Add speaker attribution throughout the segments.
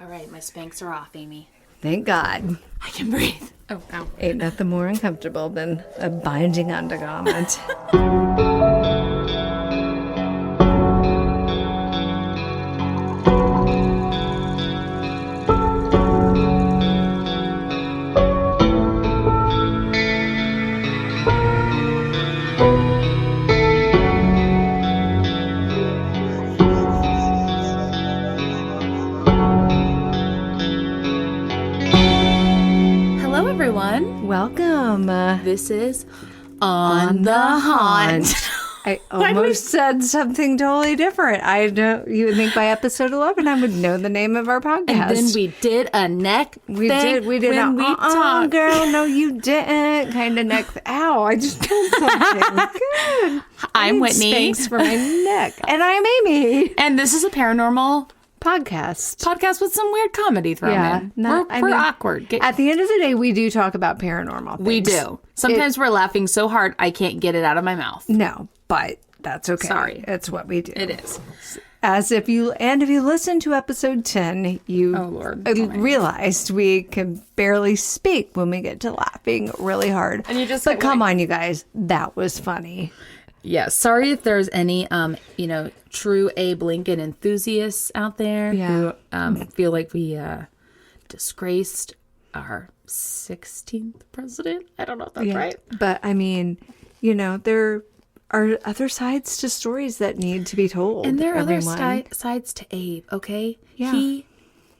Speaker 1: All right, my Spanx are off, Amy.
Speaker 2: Thank God.
Speaker 1: I can breathe. Oh, ow.
Speaker 2: Ain't nothing more uncomfortable than a binding undergarment. Welcome.
Speaker 1: This is On the Haunt.
Speaker 2: I almost said something totally different. I don't. You would think by episode 11 I would know the name of our podcast.
Speaker 1: And then we did a neck
Speaker 2: We
Speaker 1: thing
Speaker 2: did. We did.
Speaker 1: when we talked.
Speaker 2: Girl, no, you didn't. Kind of neck. Ow! I just pulled something. Good.
Speaker 1: I'm Whitney.
Speaker 2: Spanx for my neck, and I'm Amy.
Speaker 1: And this is a paranormal
Speaker 2: Podcast
Speaker 1: with some weird comedy thrown in. We're awkward.
Speaker 2: At the end of the day, we do talk about paranormal things.
Speaker 1: We do. Sometimes we're laughing so hard I can't get it out of my mouth.
Speaker 2: No, but that's okay.
Speaker 1: Sorry.
Speaker 2: It's what we do.
Speaker 1: It is.
Speaker 2: If you listen to episode 10, you realized we can barely speak when we get to laughing really hard.
Speaker 1: And you just
Speaker 2: But come on, you guys, that was funny.
Speaker 1: Yeah, sorry if there's any, true Abe Lincoln enthusiasts out there who feel like we disgraced our 16th president. I don't know if that's right.
Speaker 2: But, I mean, there are other sides to stories that need to be told.
Speaker 1: And there are other sides to Abe, okay? Yeah.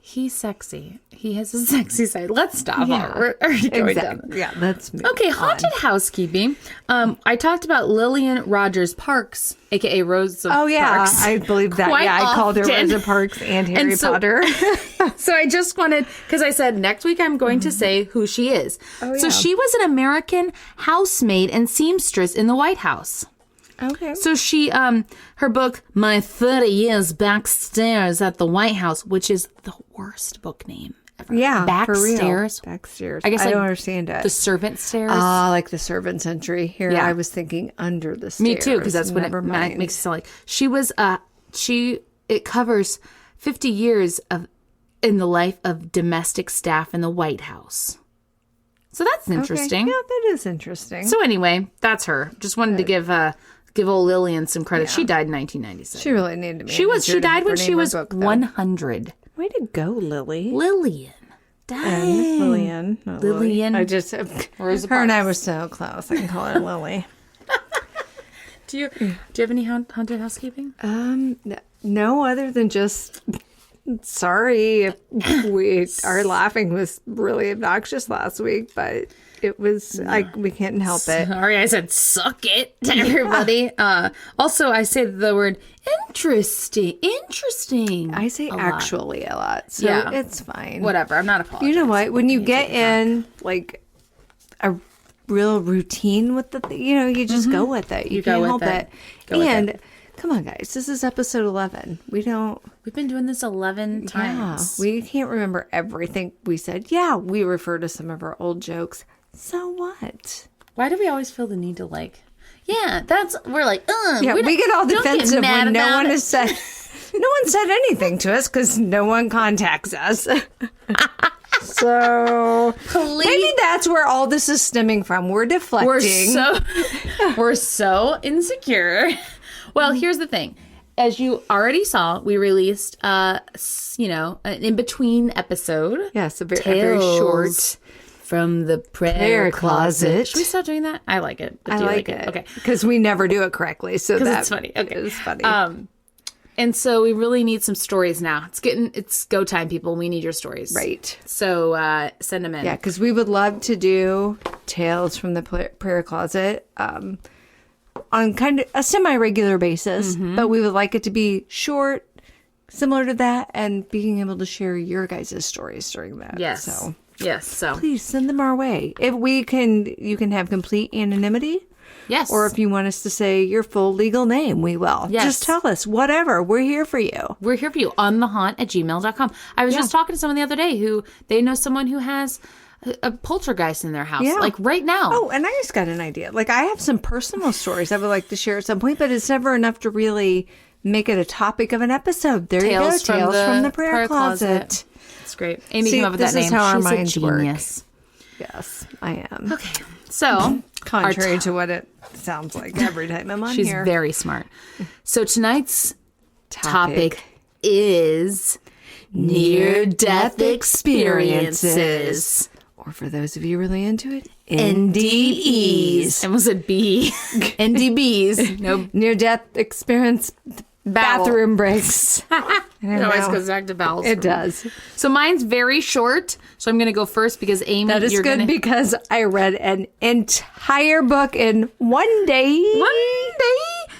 Speaker 1: He's sexy. He has a sexy side. Let's stop.
Speaker 2: Yeah.
Speaker 1: We're already going down.
Speaker 2: Yeah, let's move
Speaker 1: Okay,
Speaker 2: on.
Speaker 1: haunted housekeeping. I talked about Lillian Rogers Parks, a.k.a. Rosa Parks.
Speaker 2: Oh, yeah, I believe that.
Speaker 1: Quite
Speaker 2: I called her
Speaker 1: often.
Speaker 2: Rosa Parks and Harry Potter.
Speaker 1: So I just wanted, because I said next week I'm going to say who she is.
Speaker 2: Oh,
Speaker 1: So
Speaker 2: yeah.
Speaker 1: she was an American housemaid and seamstress in the White House.
Speaker 2: Okay.
Speaker 1: So she, her book, My 30 Years Backstairs at the White House, which is the worst book name ever.
Speaker 2: Yeah,
Speaker 1: Backstairs.
Speaker 2: for real. Backstairs.
Speaker 1: I guess
Speaker 2: I
Speaker 1: like
Speaker 2: don't understand it.
Speaker 1: The servant stairs.
Speaker 2: Like the servant's entry. Here,
Speaker 1: Yeah.
Speaker 2: I was thinking under the stairs.
Speaker 1: Me too, because that's what
Speaker 2: Never
Speaker 1: it
Speaker 2: mind.
Speaker 1: makes it sound like. She was, it covers 50 years in the life of domestic staff in the White House. So that's interesting.
Speaker 2: Okay. Yeah, that is interesting.
Speaker 1: So anyway, that's her. Just wanted to give old Lillian some credit. Yeah. She died in 1997.
Speaker 2: She really needed to be.
Speaker 1: She died when she was
Speaker 2: book,
Speaker 1: 100.
Speaker 2: Way to go, Lily.
Speaker 1: Lillian. Dang.
Speaker 2: Lillian. Not
Speaker 1: Lillian.
Speaker 2: Lily. I just her and I were so close. I can call her Lily.
Speaker 1: Do you have any haunted housekeeping?
Speaker 2: No, other than just sorry if our laughing was really obnoxious last week, but it was like we can't help it.
Speaker 1: Sorry, I said suck it to everybody. Also, I say the word interesting.
Speaker 2: I say actually a lot, so
Speaker 1: Yeah.
Speaker 2: it's fine.
Speaker 1: Whatever, I'm not apologizing.
Speaker 2: You know what? When you get in like a real routine with the you just go with it. You can't help it. And come on, guys, this is episode 11. We've
Speaker 1: been doing this 11 times.
Speaker 2: Yeah, we can't remember everything we said. Yeah, we refer to some of our old jokes. So what?
Speaker 1: Why do we always feel the need to we're like,
Speaker 2: yeah, we get all defensive when no one has said, no one said anything to us because no one contacts us. So maybe that's where all this is stemming from. We're deflecting.
Speaker 1: We're so insecure. Well, here's the thing. As you already saw, we released, an in-between episode.
Speaker 2: Yes, a very short.
Speaker 1: From the prayer closet. Should we
Speaker 2: Should
Speaker 1: stop doing that? I like it.
Speaker 2: I like it.
Speaker 1: Okay.
Speaker 2: Because we never do it correctly. So
Speaker 1: it's funny. Okay.
Speaker 2: It's funny.
Speaker 1: And so we really need some stories now. It's go time, people. We need your stories.
Speaker 2: Right.
Speaker 1: So send them in.
Speaker 2: Yeah, because we would love to do tales from the prayer closet on kind of a semi-regular basis.
Speaker 1: Mm-hmm.
Speaker 2: But we would like it to be short, similar to that, and being able to share your guys' stories during that.
Speaker 1: Yes. So
Speaker 2: please send them our way. If you can have complete anonymity.
Speaker 1: Yes.
Speaker 2: Or if you want us to say your full legal name, we will.
Speaker 1: Yes.
Speaker 2: Just tell us. Whatever. We're here for you.
Speaker 1: We're here for you. onthehaunt@gmail.com. I was just talking to someone the other day who they know someone who has a poltergeist in their house, like right now.
Speaker 2: Oh, and I just got an idea. Like I have some personal stories I would like to share at some point, but it's never enough to really make it a topic of an episode. There you go. Tales from the prayer closet.
Speaker 1: It's great. Amy came up with that name.
Speaker 2: This is how our
Speaker 1: She's
Speaker 2: minds
Speaker 1: a genius.
Speaker 2: Work. Yes, I am.
Speaker 1: Okay. So,
Speaker 2: contrary to what it sounds like every time I'm on
Speaker 1: she's
Speaker 2: here.
Speaker 1: She's very smart. So tonight's topic is near-death experiences.
Speaker 2: Or for those of you really into it, NDEs.
Speaker 1: I almost said B. NDBs. No.
Speaker 2: Near-death experience bathroom breaks.
Speaker 1: It always goes back to bowels.
Speaker 2: It does.
Speaker 1: So mine's very short. So I'm going to go first because Amy,
Speaker 2: that is good because I read an entire book in one day.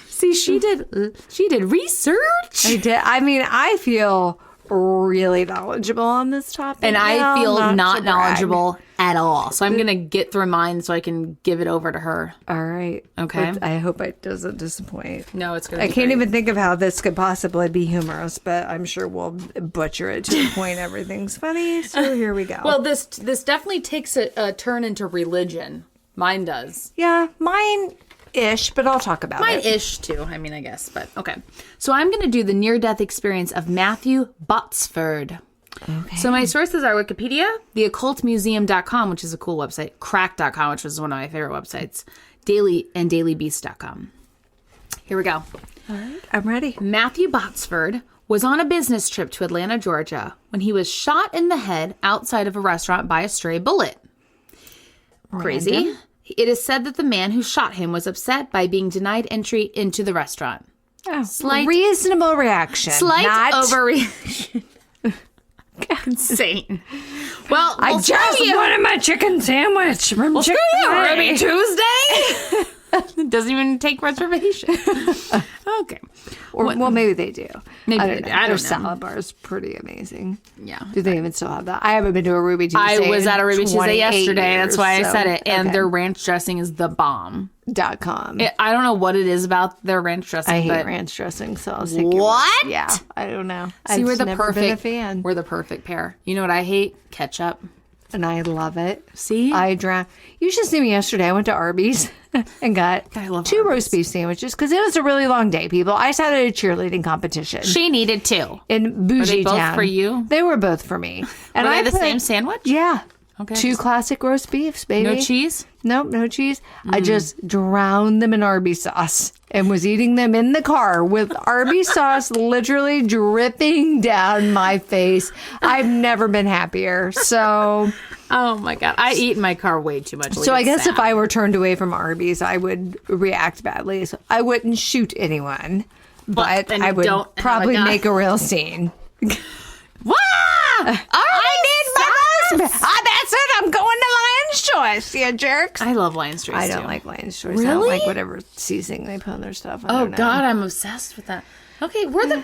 Speaker 1: See, she did research.
Speaker 2: I did. I mean, I feel really knowledgeable on this topic.
Speaker 1: And I feel not knowledgeable at all. So I'm going to get through mine so I can give it over to her.
Speaker 2: All right.
Speaker 1: Okay.
Speaker 2: But I hope it doesn't disappoint.
Speaker 1: No, it's going to be
Speaker 2: I can't even think of how this could possibly be humorous, but I'm sure we'll butcher it to the point everything's funny. So here we go.
Speaker 1: Well, this definitely takes a turn into religion. Mine does.
Speaker 2: Yeah, mine-ish, but I'll talk about it.
Speaker 1: Mine-ish too, I mean, I guess. But okay. So I'm going to do the near-death experience of Matthew Botsford. Okay. So my sources are Wikipedia, theoccultmuseum.com, which is a cool website, crack.com, which was one of my favorite websites, dailybeast.com. Here we go.
Speaker 2: All right, I'm ready.
Speaker 1: Matthew Botsford was on a business trip to Atlanta, Georgia, when he was shot in the head outside of a restaurant by a stray bullet. Crazy.
Speaker 2: Random.
Speaker 1: It is said that the man who shot him was upset by being denied entry into the restaurant.
Speaker 2: Oh, reasonable reaction.
Speaker 1: Slight overreaction. Insane. Well,
Speaker 2: I just wanted my chicken sandwich from Chick-fil-A.
Speaker 1: Ruby Tuesday. Doesn't even take reservation. Okay.
Speaker 2: Well, maybe they do.
Speaker 1: Maybe
Speaker 2: I don't know.
Speaker 1: Their
Speaker 2: Their salad bar is pretty amazing.
Speaker 1: Yeah.
Speaker 2: Do they even still have that? I haven't been to a Ruby Tuesday.
Speaker 1: I was at a Ruby Tuesday yesterday.
Speaker 2: Years,
Speaker 1: that's why I said it. And
Speaker 2: okay.
Speaker 1: their ranch dressing is the bomb.
Speaker 2: .com.
Speaker 1: I don't know what it is about their ranch dressing.
Speaker 2: I hate ranch dressing, so I'll stick
Speaker 1: what?
Speaker 2: Yeah, I don't know.
Speaker 1: See, we're the
Speaker 2: never been a fan.
Speaker 1: We're the perfect pair. You know what I hate? Ketchup.
Speaker 2: And I love it.
Speaker 1: See?
Speaker 2: I drown. You should see me yesterday. I went to Arby's and got 2 roast beef sandwiches because it was a really long day, people. I sat at a cheerleading competition.
Speaker 1: She needed 2.
Speaker 2: In Bougie
Speaker 1: Were they both
Speaker 2: Town.
Speaker 1: For you?
Speaker 2: They were both for me. And
Speaker 1: were they the same sandwich?
Speaker 2: Yeah.
Speaker 1: Okay.
Speaker 2: 2 classic roast beefs, baby.
Speaker 1: No cheese?
Speaker 2: Nope, no cheese. I just drowned them in Arby's sauce and was eating them in the car with Arby's sauce literally dripping down my face. I've never been happier. So,
Speaker 1: oh my God. I eat in my car way too much.
Speaker 2: So I guess if I were turned away from Arby's, I would react badly. So I wouldn't shoot anyone, but I would probably make a real scene.
Speaker 1: Wow!
Speaker 2: I need my roast. That's it. I'm going to Lion's Choice, you jerks.
Speaker 1: I love Lion's Choice.
Speaker 2: I don't like Lion's Choice.
Speaker 1: Really?
Speaker 2: I don't like whatever seasoning they put on their stuff.
Speaker 1: Oh God, I'm obsessed with that. Okay, we're the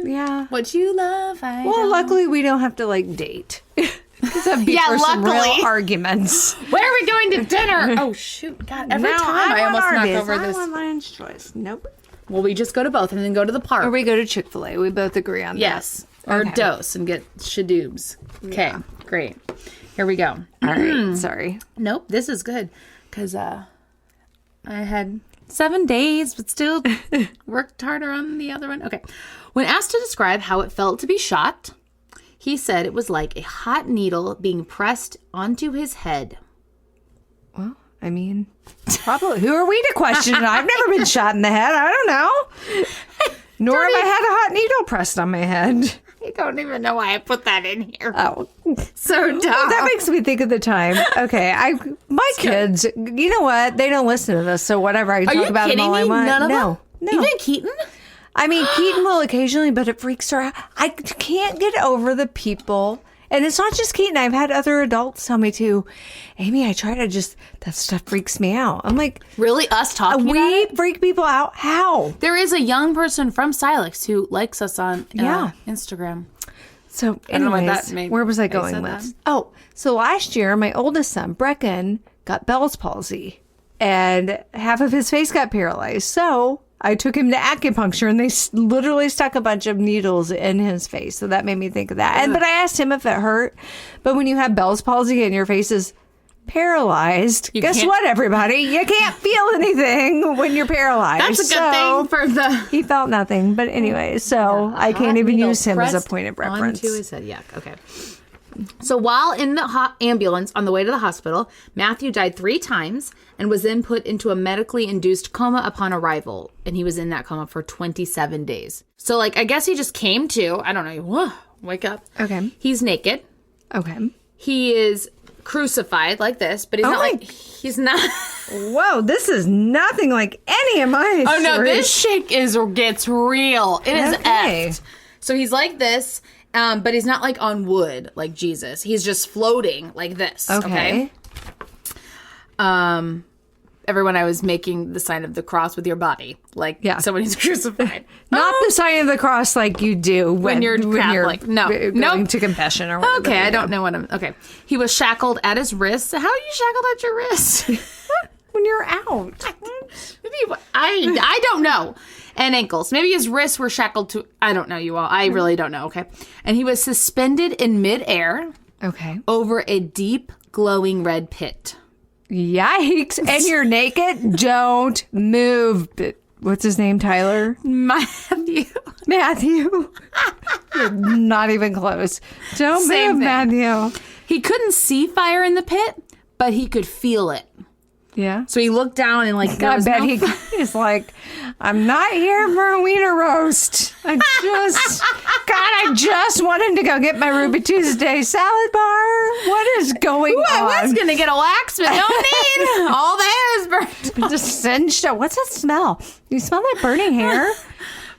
Speaker 2: yeah.
Speaker 1: What you love,
Speaker 2: luckily we don't have to date. That'd be for some real arguments.
Speaker 1: Where are we going to dinner? Oh shoot, God! Every time I almost knock over this.
Speaker 2: I want Lion's Choice. Nope.
Speaker 1: Well, we just go to both and then go to the park.
Speaker 2: Or we go to Chick-fil-A. We both agree on that.
Speaker 1: Yes. Or Dose and get shadoobs. Okay, great. Here we go.
Speaker 2: All right. Sorry.
Speaker 1: Nope, this is good because I had 7 days, but still worked harder on the other one. Okay. When asked to describe how it felt to be shot, he said it was like a hot needle being pressed onto his head.
Speaker 2: Well, I mean, probably. Who are we to question it? I've never been shot in the head. I don't know. Nor have I had a hot needle pressed on my head.
Speaker 1: I don't even know why I put that in here.
Speaker 2: Oh,
Speaker 1: so dumb.
Speaker 2: Well, that makes me think of the time. Okay, my kids, you know what? They don't listen to this, so whatever. I talk about them all I want.
Speaker 1: None of them?
Speaker 2: No.
Speaker 1: Even Keaton?
Speaker 2: I mean, Keaton will occasionally, but it freaks her out. I can't get over the people. And it's not just Keaton. I've had other adults tell me too, Amy, I try to that stuff freaks me out. I'm like,
Speaker 1: really? Us talking about it?
Speaker 2: We freak people out? How?
Speaker 1: There is a young person from Silex who likes us on Instagram.
Speaker 2: So anyways, where was I going with? That? Oh, so last year, my oldest son, Brecken, got Bell's palsy and half of his face got paralyzed. So I took him to acupuncture and they literally stuck a bunch of needles in his face. So that made me think of that. But I asked him if it hurt. But when you have Bell's palsy and your face is paralyzed, guess what, everybody? You can't feel anything when you're paralyzed.
Speaker 1: That's a good thing for the...
Speaker 2: He felt nothing. But anyway, so I can't even use him as a point of reference.
Speaker 1: Onto his head. Yuck. Okay. So while in the ambulance on the way to the hospital, Matthew died 3 times and was then put into a medically induced coma upon arrival. And he was in that coma for 27 days. So, like, I guess he just came to, I don't know, whoa, wake up.
Speaker 2: Okay.
Speaker 1: He's naked.
Speaker 2: Okay.
Speaker 1: He is crucified like this, but he's not.
Speaker 2: Whoa, this is nothing like any of my history.
Speaker 1: Oh, no, this shit gets real. It is effed. So he's like this. But he's not like on wood like Jesus. He's just floating like this. Okay. Everyone, I was making the sign of the cross with your body, like somebody's crucified.
Speaker 2: Not the sign of the cross like you do when you're Catholic. Going to confession or whatever.
Speaker 1: Okay, I don't know what I'm. Okay, he was shackled at his wrists. How are you shackled at your wrists?
Speaker 2: When you're out.
Speaker 1: Maybe I don't know. And ankles. Maybe his wrists were shackled to... I don't know, you all. I really don't know, okay? And he was suspended in midair.
Speaker 2: Okay.
Speaker 1: Over a deep, glowing red pit.
Speaker 2: Yikes. And you're naked? Don't move. What's his name, Tyler?
Speaker 1: Matthew.
Speaker 2: You're not even close. Don't move, Matthew.
Speaker 1: He couldn't see fire in the pit, but he could feel it.
Speaker 2: Yeah.
Speaker 1: So he looked down and like,
Speaker 2: I bet he's like, I'm not here for a wiener roast. I just wanted to go get my Ruby Tuesday salad bar. What is going on?
Speaker 1: I was going to get a wax, but no need. All the hair is burnt.
Speaker 2: Just singed. What's that smell? You smell like burning hair?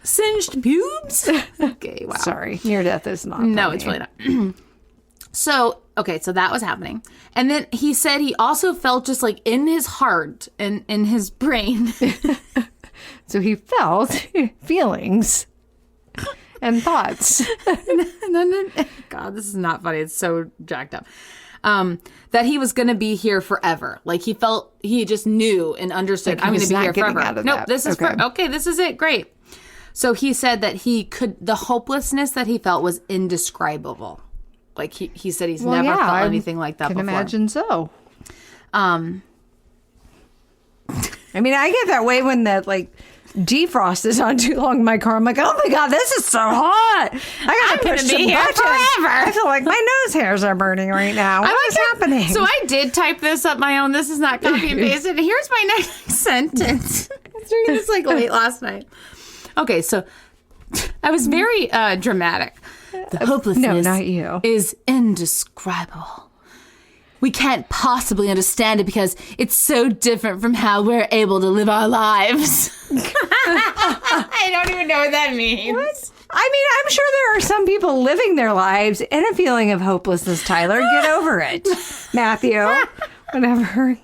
Speaker 1: Singed pubes? Okay, wow.
Speaker 2: Sorry. Near death is not
Speaker 1: No,
Speaker 2: funny.
Speaker 1: it's really not. So that was happening. And then he said he also felt just like in his heart and in his brain.
Speaker 2: So he felt feelings and thoughts.
Speaker 1: God, this is not funny. It's so jacked up. That he was going to be here forever. Like he just knew and understood, I'm going to be here forever. Nope, this is this is it. Great. So he said that the hopelessness that he felt was indescribable. Like he said he's never felt anything like that before.
Speaker 2: I can imagine so. I mean, I get that way when the defrost is on too long in my car. I'm like, oh my God, this is so hot. I gotta push some buttons. Forever. I feel like my nose hairs are burning right now. What is happening?
Speaker 1: So I did type this up my own. This is not copy and pasted. Here's my next sentence. I was doing this late last night. Okay, so I was very dramatic. The hopelessness is indescribable. We can't possibly understand it because it's so different from how we're able to live our lives. I don't even know what that means. What?
Speaker 2: I mean, I'm sure there are some people living their lives in a feeling of hopelessness, Tyler. Get over it. Matthew. Whatever.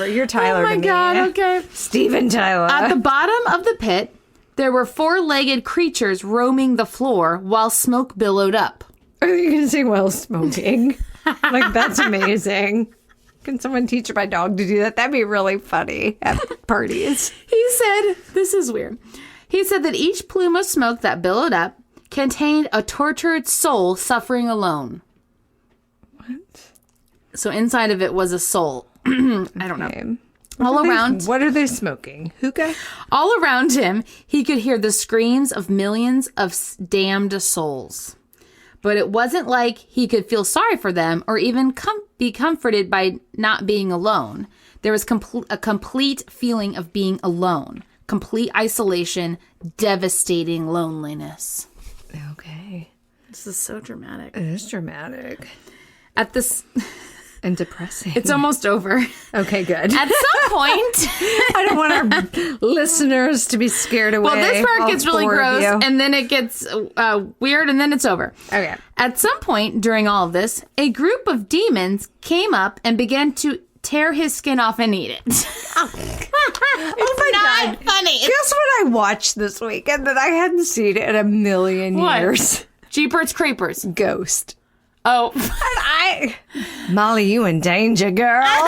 Speaker 2: You're Tyler to me. Oh my
Speaker 1: God, okay.
Speaker 2: Steven Tyler.
Speaker 1: At the bottom of the pit, there were 4-legged creatures roaming the floor while smoke billowed up.
Speaker 2: Are you going to say while smoking? That's amazing. Can someone teach my dog to do that? That'd be really funny at parties.
Speaker 1: He said, this is weird. He said that each plume of smoke that billowed up contained a tortured soul suffering alone.
Speaker 2: What?
Speaker 1: So inside of it was a soul. I don't know. What
Speaker 2: are they smoking? Hookah?
Speaker 1: All around him, he could hear the screams of millions of damned souls. But it wasn't like he could feel sorry for them or even be comforted by not being alone. There was a complete feeling of being alone. Complete isolation, devastating loneliness.
Speaker 2: Okay.
Speaker 1: This is so dramatic.
Speaker 2: It is dramatic. And depressing.
Speaker 1: It's almost over.
Speaker 2: Okay, good.
Speaker 1: At some point...
Speaker 2: I don't want our listeners to be scared away.
Speaker 1: Well, this part gets really gross, and then it gets weird, and then it's over.
Speaker 2: Okay.
Speaker 1: At some point during all of this, a group of demons came up and began to tear his skin off and eat it.
Speaker 2: Oh my God.
Speaker 1: Funny.
Speaker 2: Guess what I watched this weekend that I hadn't seen in a million years?
Speaker 1: Jeepers Creepers.
Speaker 2: Ghost.
Speaker 1: Oh.
Speaker 2: Molly, you in danger, girl. I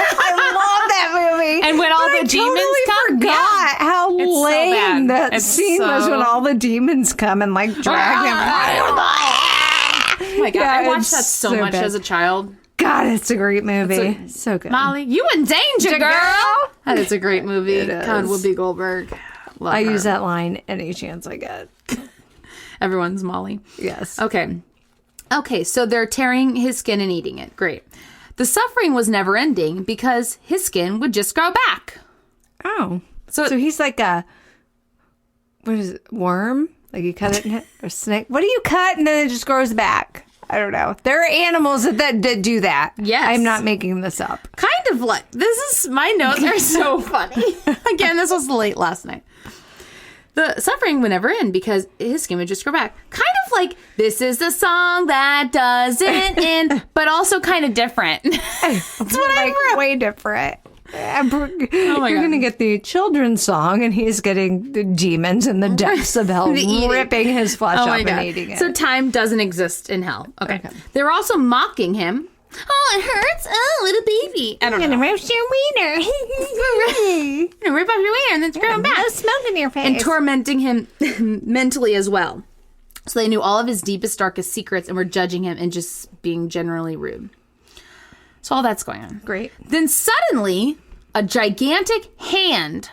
Speaker 2: love that movie.
Speaker 1: And when all the demons come.
Speaker 2: I forgot how lame that scene was when all the demons come and drag him.
Speaker 1: Oh my God. I watched that so much as a child.
Speaker 2: God, it's a great movie. So good.
Speaker 1: Molly, you in danger, girl. That is a great movie. God, Whoopi Goldberg. Love her.
Speaker 2: Use that line any chance I get.
Speaker 1: Everyone's Molly.
Speaker 2: Yes.
Speaker 1: Okay. Okay, so they're tearing his skin and eating it. Great. The suffering was never ending because his skin would just grow back.
Speaker 2: Oh. So he's like a, what is it, worm? Like you cut it or snake? What do you cut and then it just grows back? I don't know. There are animals that do that.
Speaker 1: Yes.
Speaker 2: I'm not making this up.
Speaker 1: Kind of like, my notes are so funny. Again, this was late last night. The suffering would never end because his skin would just grow back. Kind of like, this is the song that doesn't end, but also kind of different. That's what I wrote.
Speaker 2: Way different. You're going to get the children's song, and he's getting the demons in the depths of hell ripping his flesh up and eating it.
Speaker 1: So time doesn't exist in hell. Okay. They were also mocking him. Oh, it hurts. Oh, little baby. I don't know.
Speaker 2: I'm going to rip your wiener.
Speaker 1: Rip off your wiener and then screw him back.
Speaker 2: No smoke in your face.
Speaker 1: And tormenting him mentally as well. So they knew all of his deepest, darkest secrets and were judging him and just being generally rude. So all that's going on.
Speaker 2: Great.
Speaker 1: Then suddenly, a gigantic hand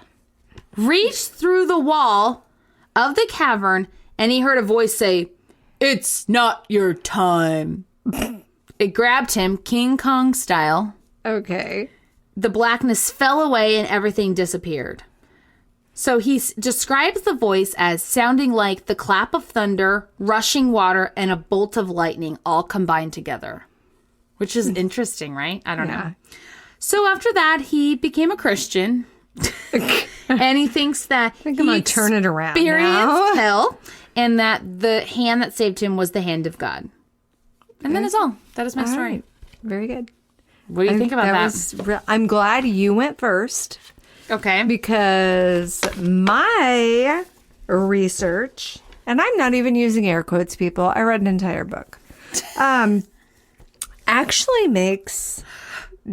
Speaker 1: reached through the wall of the cavern, and he heard a voice say, "It's not your time." It grabbed him, King Kong style.
Speaker 2: Okay.
Speaker 1: The blackness fell away and everything disappeared. So he describes the voice as sounding like the clap of thunder, rushing water, and a bolt of lightning all combined together. Which is interesting, right? I don't know. So after that, he became a Christian. And he thinks that
Speaker 2: I'm going to turn it around
Speaker 1: experienced hell, and that the hand that saved him was the hand of God. And that is all. That is my story.
Speaker 2: Right. Very good.
Speaker 1: What do you think about that?
Speaker 2: I'm glad you went first.
Speaker 1: Okay.
Speaker 2: Because my research, and I'm not even using air quotes, people. I read an entire book. Actually makes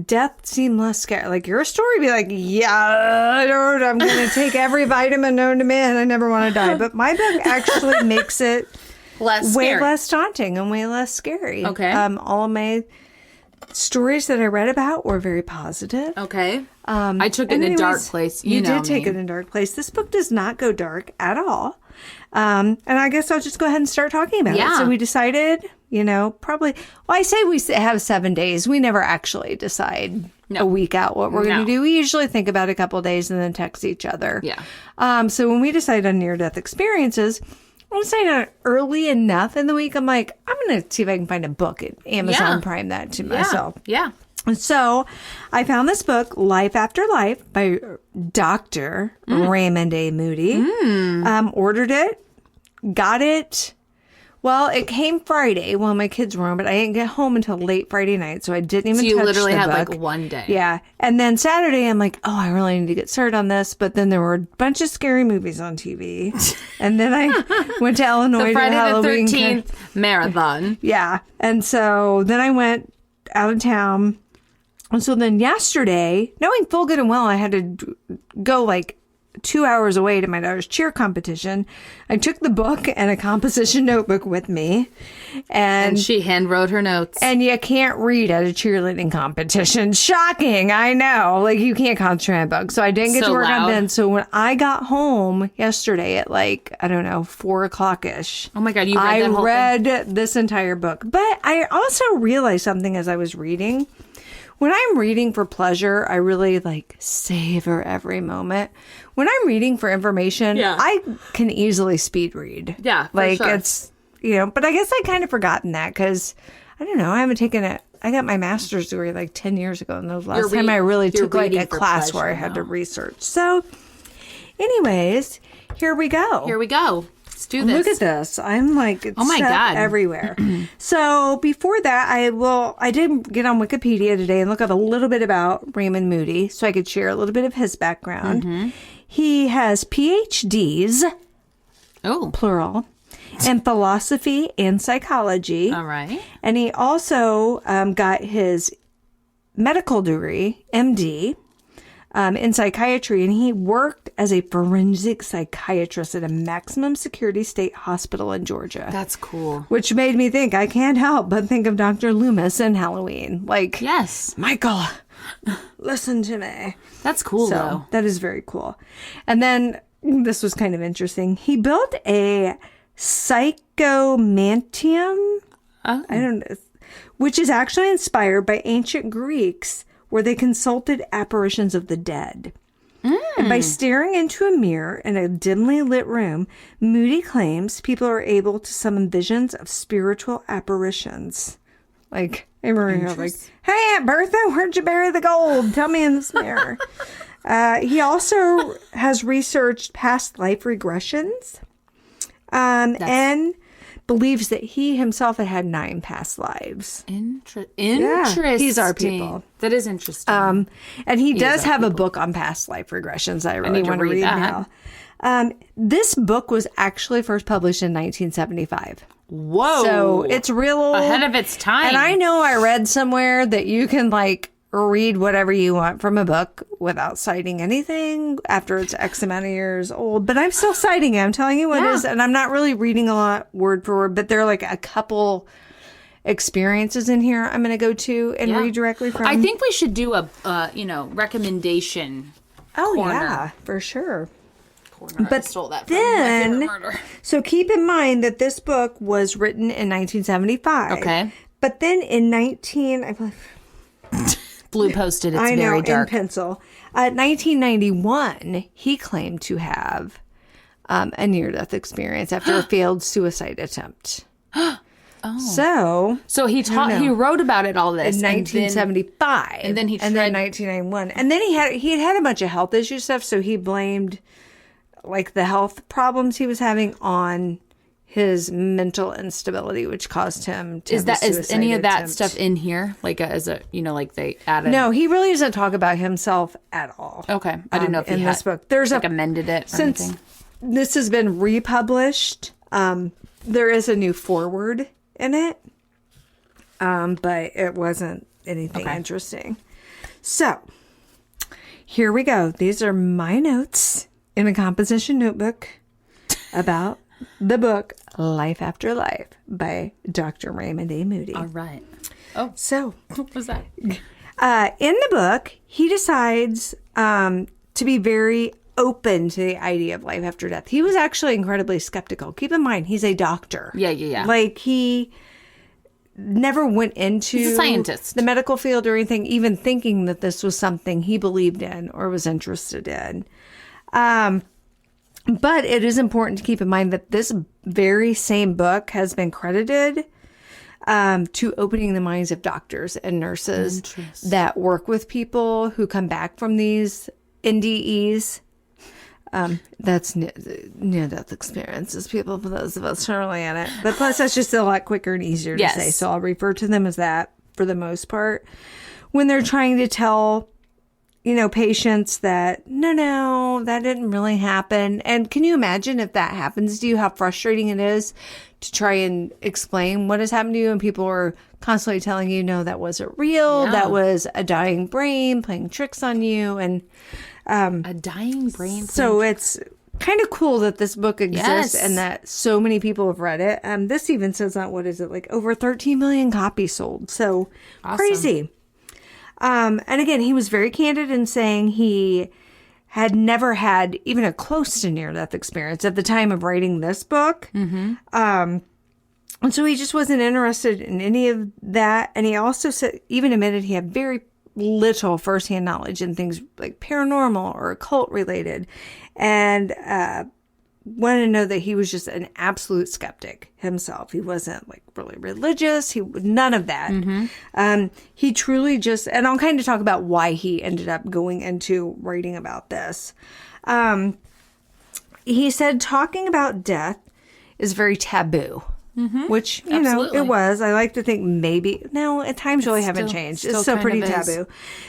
Speaker 2: death seem less scary. Like your story be like, yeah, I'm going to take every vitamin known to man. I never want to die. But my book actually makes it way less daunting and way less scary.
Speaker 1: Okay.
Speaker 2: All of my stories that I read about were very positive.
Speaker 1: Okay. I took it in a dark place.
Speaker 2: You did take it in a dark place. This book does not go dark at all. And I guess I'll just go ahead and start talking about it. So we decided, probably, I say we have 7 days. We never actually decide a week out what we're going to do. We usually think about a couple of days and then text each other.
Speaker 1: Yeah.
Speaker 2: So when we decide on near-death experiences, I decided early enough in the week, I'm like, I'm going to see if I can find a book at Amazon Prime that to myself.
Speaker 1: Yeah.
Speaker 2: And so I found this book, Life After Life, by Dr. Raymond A. Moody. Ordered it, got it. Well, it came Friday while my kids were home, but I didn't get home until late Friday night, so I didn't even touch the book. So you literally had like
Speaker 1: one day.
Speaker 2: Yeah. And then Saturday, I'm like, I really need to get started on this. But then there were a bunch of scary movies on TV. And then I went to Illinois
Speaker 1: the Friday
Speaker 2: to Halloween.
Speaker 1: the 13th marathon.
Speaker 2: Yeah. And so then I went out of town. And so then yesterday, knowing full good and well I had to go like 2 hours away to my daughter's cheer competition, I took the book and a composition notebook with me. And
Speaker 1: she hand wrote her notes.
Speaker 2: And you can't read at a cheerleading competition. Shocking, I know. Like, you can't concentrate on a book. So I didn't get to work on that. So when I got home yesterday at 4 o'clock-ish.
Speaker 1: Oh my God, you read that whole
Speaker 2: thing? I read this entire book. But I also realized something as I was reading. When I'm reading for pleasure, I really savor every moment. When I'm reading for information, I can easily speed read.
Speaker 1: Yeah, for sure.
Speaker 2: It's, but I guess I kind of forgotten that because, I don't know, I haven't taken it. I got my master's degree 10 years ago. And the last time I really took a class where I had to research. So anyways, here we go.
Speaker 1: Here we go. Let's do this.
Speaker 2: Look at this. I'm it's
Speaker 1: oh my God,
Speaker 2: everywhere. So before that, I did get on Wikipedia today and look up a little bit about Raymond Moody so I could share a little bit of his background. He has PhDs, plural, in philosophy and psychology.
Speaker 1: All right.
Speaker 2: And he also got his medical degree, MD, in psychiatry, and he worked as a forensic psychiatrist at a maximum security state hospital in Georgia.
Speaker 1: That's cool.
Speaker 2: Which made me think, I can't help but think of Dr. Loomis in Halloween.
Speaker 1: Yes.
Speaker 2: Michael, listen to me.
Speaker 1: That's cool, though.
Speaker 2: That is very cool. And then, this was kind of interesting. He built a psychomantium. I don't know. Which is actually inspired by ancient Greeks where they consulted apparitions of the dead. And by staring into a mirror in a dimly lit room, Moody claims people are able to summon visions of spiritual apparitions. Like, I remember like, hey, Aunt Bertha, where'd you bury the gold? Tell me in this mirror. He also has researched past life regressions and believes that he himself had 9 past lives.
Speaker 1: Interesting.
Speaker 2: Yeah, he's our people.
Speaker 1: That is interesting.
Speaker 2: And he does have a book on past life regressions I really want to read now. This book was actually first published in 1975.
Speaker 1: Whoa.
Speaker 2: So it's real old.
Speaker 1: Ahead of its time.
Speaker 2: And I know I read somewhere that you can like read whatever you want from a book without citing anything after it's X amount of years old. But I'm still citing it. I'm telling you what it is. And I'm not really reading a lot word for word, but there are like a couple experiences in here I'm going to go to and read directly from.
Speaker 1: I think we should do a, recommendation corner.
Speaker 2: Yeah, for sure.
Speaker 1: But I stole that from my favorite murder.
Speaker 2: So keep in mind that this book was written in 1975.
Speaker 1: Okay.
Speaker 2: But then in I believe...
Speaker 1: Blue Post-it, it's
Speaker 2: I
Speaker 1: very
Speaker 2: know,
Speaker 1: dark.
Speaker 2: in pencil. 1991, he claimed to have a near-death experience after a failed suicide attempt. So he
Speaker 1: wrote about it all this
Speaker 2: in 1975,
Speaker 1: and then
Speaker 2: 1991, and then he had had a bunch of health issue stuff. So he blamed like the health problems he was having on his mental instability, which caused him to
Speaker 1: is any of that stuff in here? Like like they added?
Speaker 2: No, he really doesn't talk about himself at all.
Speaker 1: Okay, I didn't know if he had
Speaker 2: this book. There's
Speaker 1: amended it
Speaker 2: since
Speaker 1: anything.
Speaker 2: This has been republished. There is a new foreword in it, but it wasn't anything interesting. So here we go. These are my notes in a composition notebook about the book Life After Life by Dr. Raymond A. Moody.
Speaker 1: All right. Oh,
Speaker 2: so
Speaker 1: what was that?
Speaker 2: In the book, he decides to be very open to the idea of life after death. He was actually incredibly skeptical. Keep in mind, he's a doctor.
Speaker 1: Yeah.
Speaker 2: Like he never went into
Speaker 1: he's a scientist.
Speaker 2: The medical field or anything, even thinking that this was something he believed in or was interested in. But it is important to keep in mind that this very same book has been credited to opening the minds of doctors and nurses that work with people who come back from these NDEs. That's near-death experiences, people, for those of us currently in it. But plus, that's just a lot quicker and easier to say. So I'll refer to them as that for the most part. When they're trying to tell patients that, no, that didn't really happen. And can you imagine if that happens to you, how frustrating it is to try and explain what has happened to you? And people are constantly telling you, no, that wasn't real. Yeah. That was a dying brain playing tricks on you. And
Speaker 1: a dying brain.
Speaker 2: So it's kind of cool that this book exists and that so many people have read it. This even says that, like over 13 million copies sold. So crazy. And again, he was very candid in saying he had never had even a close to near-death experience at the time of writing this book. Mm-hmm. And so he just wasn't interested in any of that. And he also even admitted he had very little firsthand knowledge in things like paranormal or occult related. And wanted to know that he was just an absolute skeptic himself. He wasn't like really religious. None of that. Mm-hmm. He truly just, and I'll kind of talk about why he ended up going into writing about this. He said talking about death is very taboo. Mm-hmm. Which, it was. I like to think maybe, no, at times really haven't changed. It's still pretty taboo.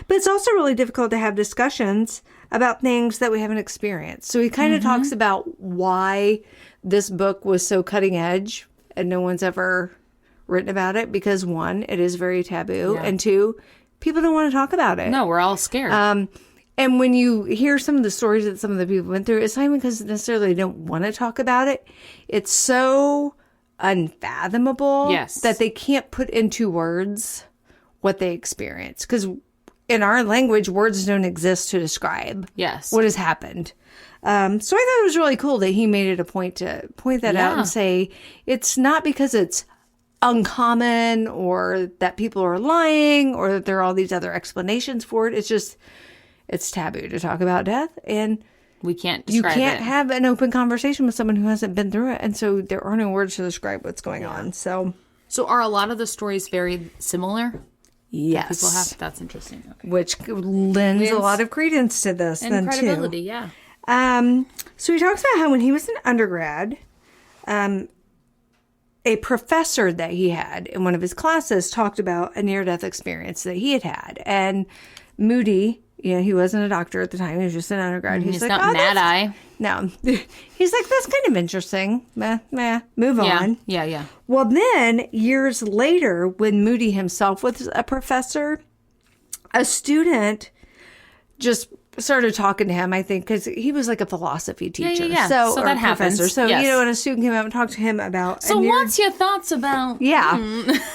Speaker 2: But it's also really difficult to have discussions about things that we haven't experienced. So he kind of talks about why this book was so cutting edge and no one's ever written about it. Because one, it is very taboo. Yeah. And two, people don't want to talk about it.
Speaker 1: No, we're all scared.
Speaker 2: And when you hear some of the stories that some of the people went through, it's not even because necessarily they don't want to talk about it. It's so unfathomable that they can't put into words what they experience, because in our language words don't exist to describe what has happened. So I thought it was really cool that he made it a point to point that out and say it's not because it's uncommon or that people are lying or that there are all these other explanations for it. It's taboo to talk about death, and
Speaker 1: we can't describe
Speaker 2: you can't have an open conversation with someone who hasn't been through it. And so there are no words to describe what's going on. So
Speaker 1: are a lot of the stories very similar?
Speaker 2: Yes.
Speaker 1: People have, that's interesting. Okay.
Speaker 2: Which lends a lot of credence to this
Speaker 1: and
Speaker 2: then
Speaker 1: credibility,
Speaker 2: too.
Speaker 1: Yeah.
Speaker 2: So he talks about how when he was an undergrad, a professor that he had in one of his classes talked about a near-death experience that he had. And Moody, he wasn't a doctor at the time. He was just an undergrad.
Speaker 1: He's like, not Mad-Eye.
Speaker 2: No. He's like, that's kind of interesting. Move on.
Speaker 1: Yeah.
Speaker 2: Well, then, years later, when Moody himself was a professor, a student just started talking to him, I think, because he was like a philosophy teacher.
Speaker 1: Yeah. So that happens.
Speaker 2: So, and a student came up and talked to him about...
Speaker 1: So what's your thoughts about...
Speaker 2: Yeah.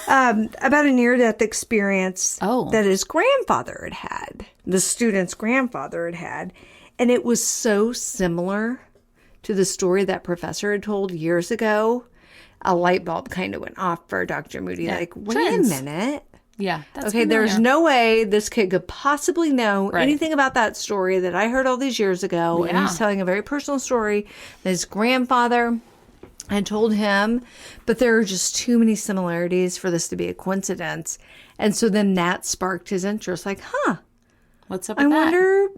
Speaker 2: About a near-death experience that his grandfather had. The student's grandfather had. And it was so similar to the story that professor had told years ago. A light bulb kind of went off for Dr. Moody. Yeah. Like, wait a minute.
Speaker 1: Yeah. That's
Speaker 2: okay, familiar. There's no way this kid could possibly know anything about that story that I heard all these years ago. Yeah. And he's telling a very personal story that his grandfather had told him. But there are just too many similarities for this to be a coincidence. And so then that sparked his interest. Like,
Speaker 1: what's up with
Speaker 2: that? I wonder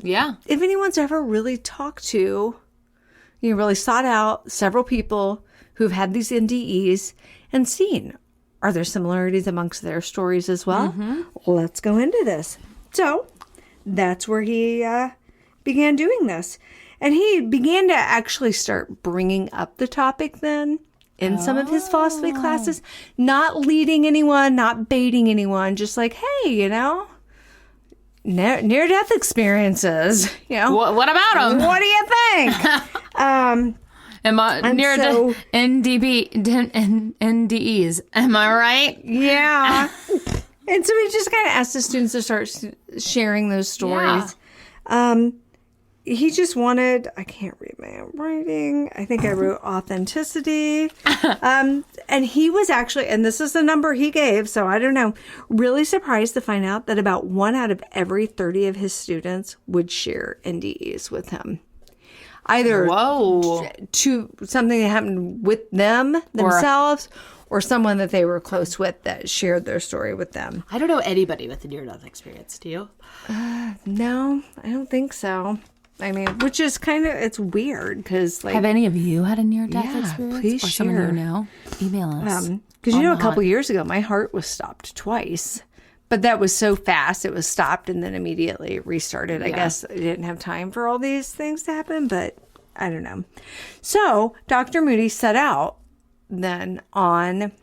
Speaker 1: if
Speaker 2: anyone's ever really talked to, really sought out several people who've had these NDEs and seen, are there similarities amongst their stories as well? Mm-hmm. Let's go into this. So that's where he began doing this. And he began to actually start bringing up the topic then in some of his philosophy classes, not leading anyone, not baiting anyone, just like, hey, near-death experiences,
Speaker 1: What about them?
Speaker 2: What do you think?
Speaker 1: Am I near-death NDEs? Am I right?
Speaker 2: Yeah. And so we just kind of asked the students to start sharing those stories. Yeah. He just wanted, I can't read my own writing. I think I wrote authenticity. And he was actually, and this is the number he gave, so I don't know, really surprised to find out that about 1 out of every 30 of his students would share NDEs with him. Either to something that happened with them themselves or someone that they were close with that shared their story with them.
Speaker 1: I don't know anybody with a near-death experience. Do you?
Speaker 2: No, I don't think so. I mean, which is kind of, it's weird because
Speaker 1: have any of you had a near-death experience?
Speaker 2: Please
Speaker 1: or
Speaker 2: share.
Speaker 1: Someone you know? Email us.
Speaker 2: Because a couple years ago, my heart was stopped twice. But that was so fast, it was stopped and then immediately restarted. I guess I didn't have time for all these things to happen, but I don't know. So Dr. Moody set out then on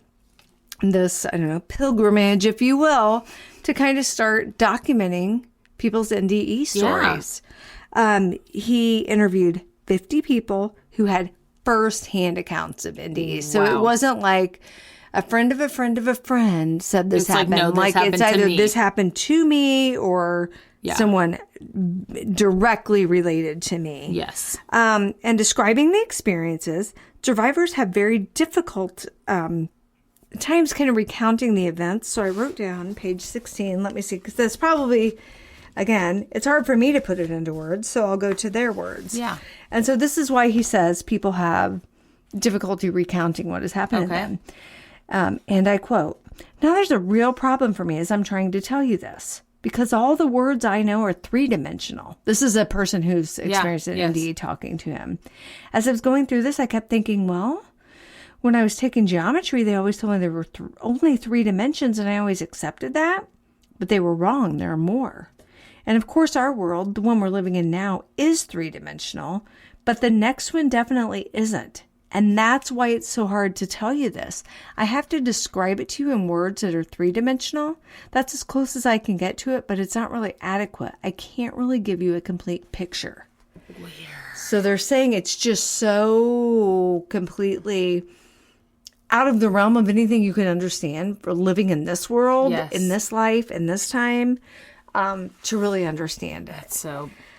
Speaker 2: this, pilgrimage, if you will, to kind of start documenting people's NDE stories. Yeah. He interviewed 50 people who had firsthand accounts of NDEs. So it wasn't like a friend of a friend of a friend said this happened.
Speaker 1: Like, no, this happened
Speaker 2: it's either
Speaker 1: to me.
Speaker 2: This happened to me or someone directly related to me.
Speaker 1: Yes.
Speaker 2: And describing the experiences, survivors have very difficult times kind of recounting the events. So I wrote down page 16. Let me see, because that's probably, again, it's hard for me to put it into words. So I'll go to their words.
Speaker 1: Yeah.
Speaker 2: And so this is why he says people have difficulty recounting what has happened to them. And I quote, "Now there's a real problem for me as I'm trying to tell you this, because all the words I know are three-dimensional." This is a person who's experienced an NDE talking to him. "As I was going through this, I kept thinking, well, when I was taking geometry, they always told me there were only 3 dimensions, and I always accepted that. But they were wrong. There are more. And of course, our world, the one we're living in now, is 3-dimensional, but the next one definitely isn't. And that's why it's so hard to tell you this. I have to describe it to you in words that are 3-dimensional. That's as close as I can get to it, but it's not really adequate. I can't really give you a complete picture." Weird. So they're saying it's just so completely out of the realm of anything you can understand for living in this world, in this life, in this time, to really understand it.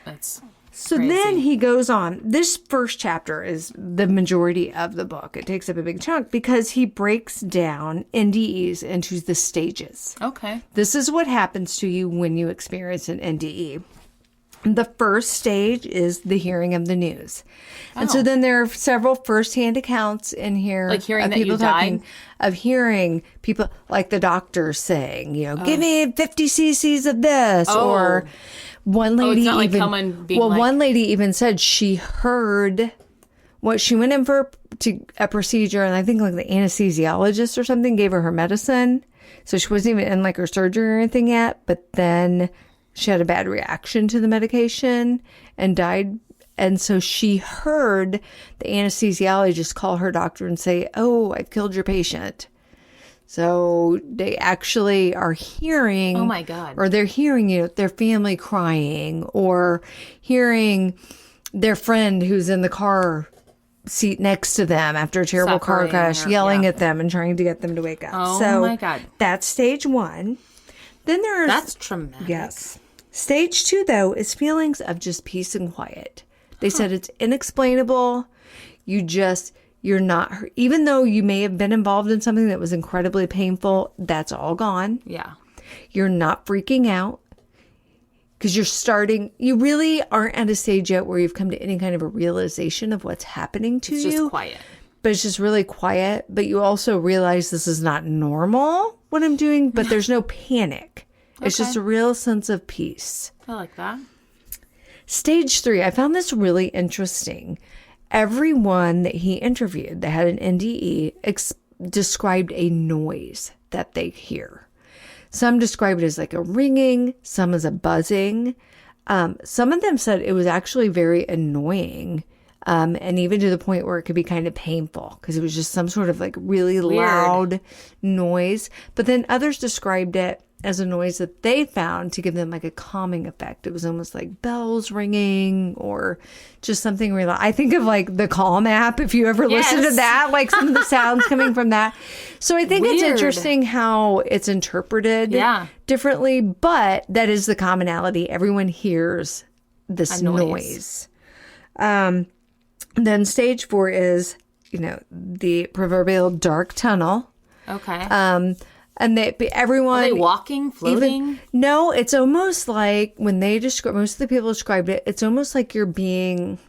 Speaker 1: That's
Speaker 2: So then he goes on. This first chapter is the majority of the book. It takes up a big chunk because he breaks down NDEs into the stages.
Speaker 1: Okay.
Speaker 2: This is what happens to you when you experience an NDE. The first stage is the hearing of the news. And so then there are several firsthand accounts in here.
Speaker 1: Like hearing
Speaker 2: of
Speaker 1: that
Speaker 2: people
Speaker 1: you died?
Speaker 2: of hearing people, like the doctor saying, give me 50 cc's of this. Or one lady
Speaker 1: it's not like someone being
Speaker 2: one lady even said she heard what she went in for a procedure, and I think like the anesthesiologist or something gave her medicine. So she wasn't even in like her surgery or anything yet, but then she had a bad reaction to the medication and died. And so she heard the anesthesiologist call her doctor and say, "Oh, I've killed your patient." So they actually are hearing,
Speaker 1: oh my God,
Speaker 2: or they're hearing, their family crying, or hearing their friend who's in the car seat next to them after a terrible car crash, yelling at them and trying to get them to wake up.
Speaker 1: Oh my God.
Speaker 2: That's stage 1. Then
Speaker 1: that's traumatic.
Speaker 2: Yes. Stage 2, though, is feelings of just peace and quiet. They said it's inexplainable. You're not, even though you may have been involved in something that was incredibly painful, that's all gone.
Speaker 1: Yeah.
Speaker 2: You're not freaking out because you really aren't at a stage yet where you've come to any kind of a realization of what's happening to you.
Speaker 1: It's just quiet.
Speaker 2: But it's just really quiet. But you also realize this is not normal, what I'm doing, but there's no panic. It's just a real sense of peace.
Speaker 1: I like that.
Speaker 2: Stage 3, I found this really interesting. Everyone that he interviewed that had an NDE described a noise that they hear. Some described it as like a ringing, some as a buzzing. Some of them said it was actually very annoying, and even to the point where it could be kind of painful because it was just some sort of like really loud noise. But then others described it as a noise that they found to give them like a calming effect. It was almost like bells ringing or just something real. I think of like the Calm app, if you ever listen to that, like some of the sounds coming from that. So I think it's interesting how it's interpreted differently, but that is the commonality. Everyone hears this noise. Then stage 4 is, the proverbial dark tunnel.
Speaker 1: Okay.
Speaker 2: And everyone...
Speaker 1: Are they walking, floating?
Speaker 2: No, it's almost like when they describe... Most of the people described it, it's almost like you're being...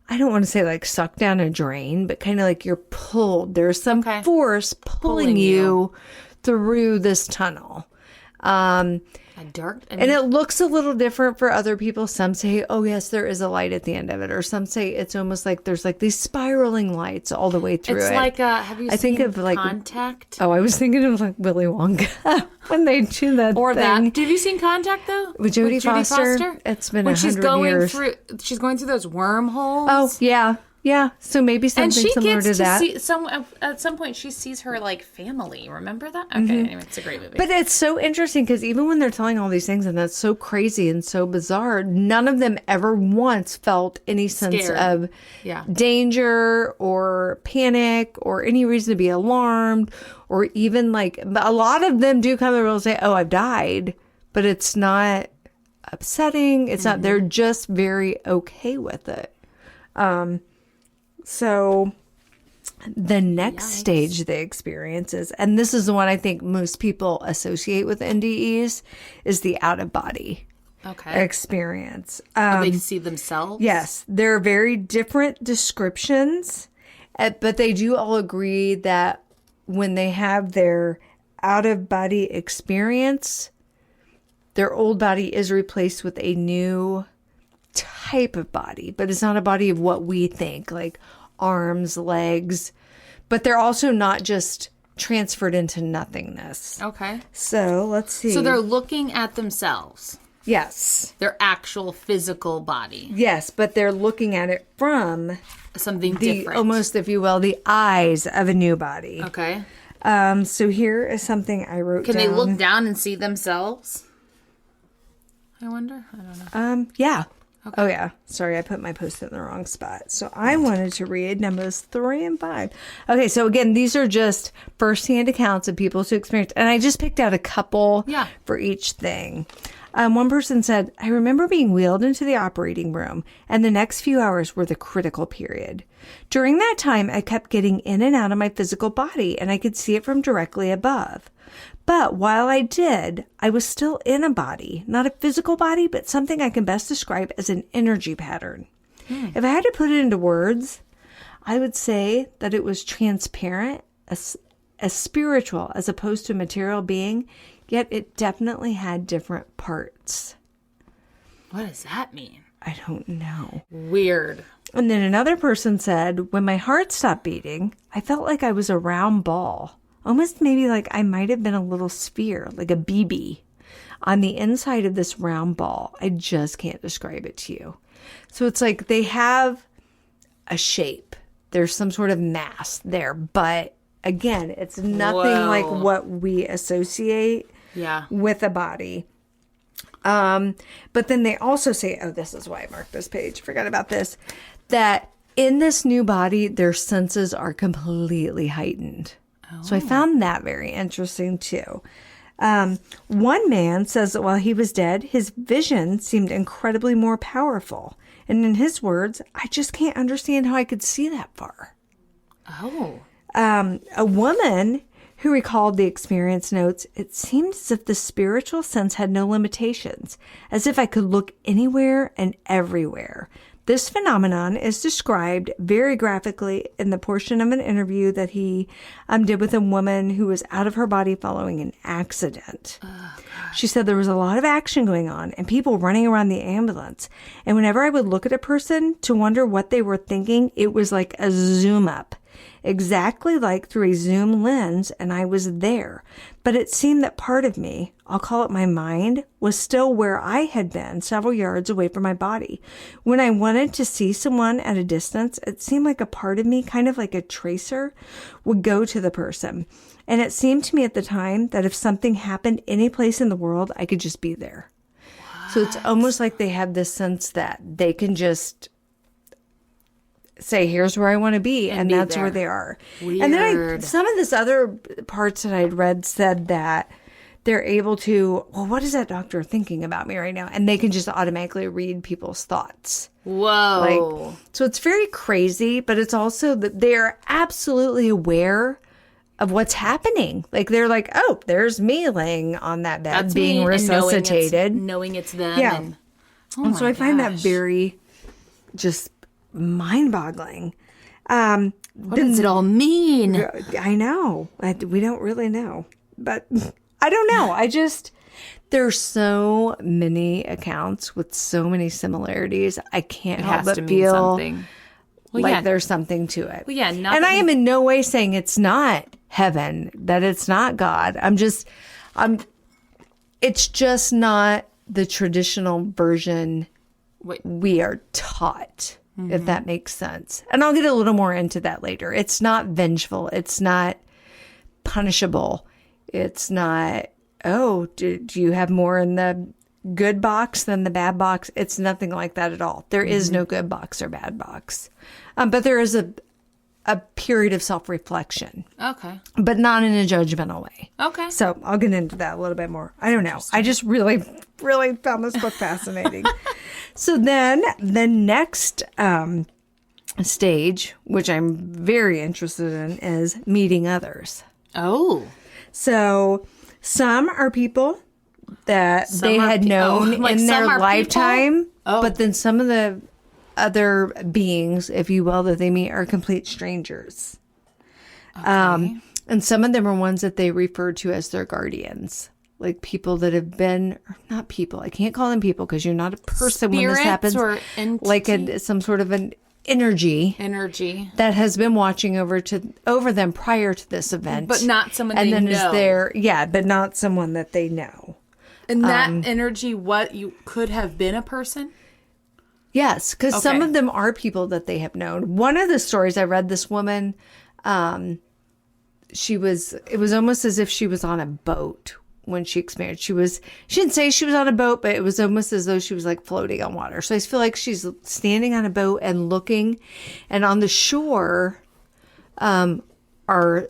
Speaker 2: I don't want to say like sucked down a drain, but kind of like you're pulled. There's some force pulling you through this tunnel. And it looks a little different for other people. Some say, oh yes, there is a light at the end of it. Or some say it's almost like there's like these spiraling lights all the way through it.
Speaker 1: It's like, have you seen Contact?
Speaker 2: Oh, I was thinking of like Willy Wonka when they do that
Speaker 1: or
Speaker 2: thing.
Speaker 1: That. Have you seen Contact though?
Speaker 2: With Jodie Foster? It's been 100 years.
Speaker 1: She's going through those wormholes.
Speaker 2: Oh, yeah. Yeah, so maybe something similar to that.
Speaker 1: At some point, she sees her like family. Remember that? Okay, anyway, it's a great movie.
Speaker 2: But it's so interesting because even when they're telling all these things, and that's so crazy and so bizarre, none of them ever once felt any sense of danger or panic or any reason to be alarmed, or even like a lot of them do come to realize, say, "Oh, I've died," but it's not upsetting. It's not. They're just very okay with it. So the next stage they experience is, and this is the one I think most people associate with NDEs, is the out-of-body experience.
Speaker 1: They see themselves?
Speaker 2: Yes. There are very different descriptions, but they do all agree that when they have their out-of-body experience, their old body is replaced with a new type of body, but it's not a body of what we think, like arms, legs, but they're also not just transferred into nothingness.
Speaker 1: Okay.
Speaker 2: So let's see.
Speaker 1: So they're looking at themselves.
Speaker 2: Yes.
Speaker 1: Their actual physical body.
Speaker 2: Yes, but they're looking at it from
Speaker 1: something different.
Speaker 2: Almost, if you will, the eyes of a new body.
Speaker 1: Okay.
Speaker 2: So here is something I wrote down.
Speaker 1: Can they look down and see themselves? I wonder. I don't know.
Speaker 2: Yeah. Okay. Oh, yeah. Sorry, I put my post-it in the wrong spot. So I wanted to read numbers 3 and 5. Okay, so again, these are just firsthand accounts of people's experience. And I just picked out a couple for each thing. One person said, I remember being wheeled into the operating room, and the next few hours were the critical period. During that time, I kept getting in and out of my physical body, and I could see it from directly above. But while I did, I was still in a body, not a physical body, but something I can best describe as an energy pattern. If I had to put it into words, I would say that it was transparent, as spiritual as opposed to a material being, yet it definitely had different parts.
Speaker 1: What does that mean?
Speaker 2: I don't know.
Speaker 1: Weird.
Speaker 2: And then another person said, when my heart stopped beating, I felt like I was a round ball. Almost maybe like I might have been a little sphere, like a BB, on the inside of this round ball. I just can't describe it to you. So it's like they have a shape. There's some sort of mass there. But again, it's nothing like what we associate with a body. But then they also say, oh, this is why I marked this page. Forgot about this. That in this new body, their senses are completely heightened. So I found that very interesting too. One man says that while he was dead, his vision seemed incredibly more powerful. And in his words, I just can't understand how I could see that far.
Speaker 1: Oh.
Speaker 2: A woman who recalled the experience notes, it seemed as if the spiritual sense had no limitations, as if I could look anywhere and everywhere. This phenomenon is described very graphically in the portion of an interview that he did with a woman who was out of her body following an accident. She said there was a lot of action going on and people running around the ambulance. And whenever I would look at a person to wonder what they were thinking, it was like a zoom up. Exactly like through a zoom lens, and I was there. But it seemed that part of me, I'll call it my mind, was still where I had been several yards away from my body. When I wanted to see someone at a distance, it seemed like a part of me, kind of like a tracer, would go to the person. And it seemed to me at the time that if something happened any place in the world, I could just be there. What? So it's almost like they have this sense that they can just say, here's where I want to be, and that's where they are.
Speaker 1: Weird.
Speaker 2: And then some of this other parts that I'd read said that they're able to, well, what is that doctor thinking about me right now? And they can just automatically read people's thoughts.
Speaker 1: Whoa.
Speaker 2: So it's very crazy, but it's also that they're absolutely aware of what's happening. Like they're like, oh, there's me laying on that bed that's being resuscitated.
Speaker 1: Knowing it's them.
Speaker 2: Yeah.
Speaker 1: And
Speaker 2: so I find that very just mind-boggling.
Speaker 1: What does it all mean?
Speaker 2: I know. We don't really know. But I don't know. There's so many accounts with so many similarities. I can't help but feel something. Like there's something to it.
Speaker 1: Well, yeah,
Speaker 2: and I am in no way saying it's not heaven, that it's not God. It's just not the traditional version we are taught. Mm-hmm. If that makes sense. And I'll get a little more into that later. It's not vengeful. It's not punishable. It's not, oh, do you have more in the good box than the bad box? It's nothing like that at all. There is no good box or bad box. But there is a period of self-reflection.
Speaker 1: Okay.
Speaker 2: But not in a judgmental way.
Speaker 1: Okay.
Speaker 2: So I'll get into that a little bit more. I don't know. I just really, really found this book fascinating. So then the next stage, which I'm very interested in, is meeting others.
Speaker 1: Oh.
Speaker 2: So some are people that they had known in their lifetime, but then some of the other beings, if you will, that they meet are complete strangers. Okay. And some of them are ones that they refer to as their guardians. Like people that have been, or not people, I can't call them people because you're not a person when this happens.
Speaker 1: Or
Speaker 2: like some sort of an energy that has been watching over them prior to this event.
Speaker 1: But not someone they know.
Speaker 2: And then is there, but not someone that they know.
Speaker 1: And that energy, what you could have been a person?
Speaker 2: Yes, because some of them are people that they have known. One of the stories I read, this woman, it was almost as if she was on a boat when she experienced. She didn't say she was on a boat, but it was almost as though she was like floating on water. So I feel like she's standing on a boat and looking, and on the shore are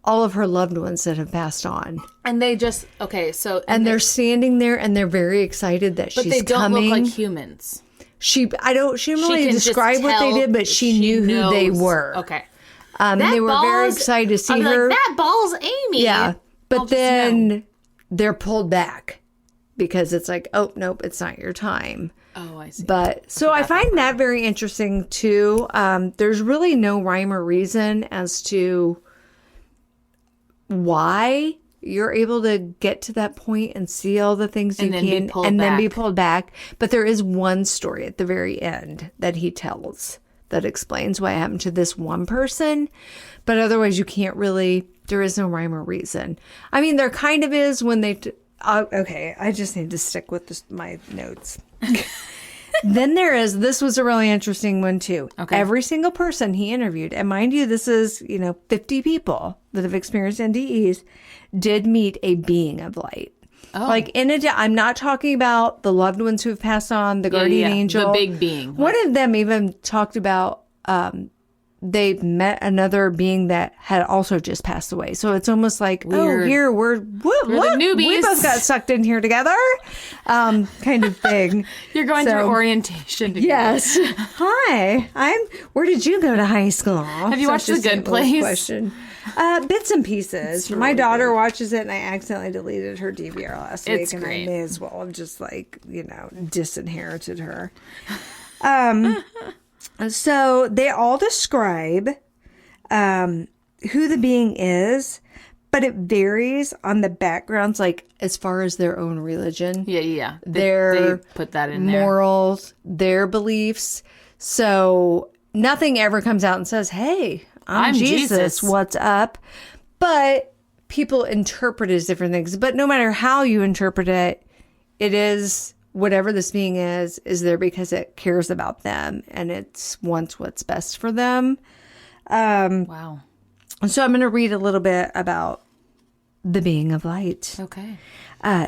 Speaker 2: all of her loved ones that have passed on.
Speaker 1: And they just,
Speaker 2: and they're standing there and they're very excited that she's coming. But they don't look like
Speaker 1: humans.
Speaker 2: She didn't really describe what they did, but she knew who they were.
Speaker 1: Okay.
Speaker 2: And they were very excited to see her.
Speaker 1: Like, that ball's Amy.
Speaker 2: Yeah. But then they're pulled back because it's like, oh, nope, it's not your time.
Speaker 1: Oh, I see.
Speaker 2: But so I find that very interesting too. There's really no rhyme or reason as to why you're able to get to that point and see all the things you can and then be pulled back. But there is one story at the very end that he tells that explains what happened to this one person. But otherwise, you can't really, there is no rhyme or reason. I mean, there kind of is when they, okay, I just need to stick with my notes. Then this was a really interesting one too. Okay. Every single person he interviewed, and mind you, this is, 50 people that have experienced NDEs, did meet a being of light. Oh. Like I'm not talking about the loved ones who've passed on, the guardian angel.
Speaker 1: The big being.
Speaker 2: One of them even talked about they met another being that had also just passed away. So it's almost like, weird. Here we're the newbies. We both got sucked in here together, kind of thing.
Speaker 1: You're going through orientation together.
Speaker 2: Yes. Hi. Where did you go to high school?
Speaker 1: Have you watched The Good Place?
Speaker 2: Question. Bits and pieces. Really My daughter watches it, and I accidentally deleted her DVR last week, and I may as well have just disinherited her. So they all describe who the being is, but it varies on the backgrounds, like as far as their own religion.
Speaker 1: Yeah.
Speaker 2: They
Speaker 1: put that in there.
Speaker 2: Morals, their beliefs. So nothing ever comes out and says, hey, I'm Jesus, what's up? But people interpret it as different things. But no matter how you interpret it, it is... whatever this being is there because it cares about them and it wants what's best for them.
Speaker 1: Wow.
Speaker 2: So I'm going to read a little bit about the being of light.
Speaker 1: Okay.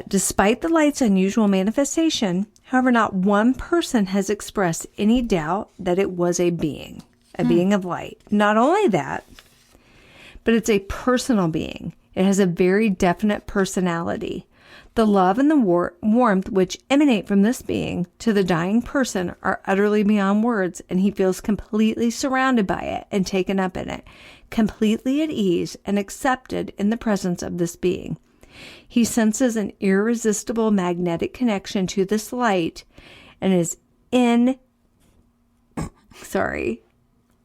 Speaker 2: Despite the light's unusual manifestation, however, not one person has expressed any doubt that it was a being of light. Not only that, but it's a personal being. It has a very definite personality. The love and the warmth which emanate from this being to the dying person are utterly beyond words, and he feels completely surrounded by it and taken up in it, completely at ease and accepted in the presence of this being. He senses an irresistible magnetic connection to this light and is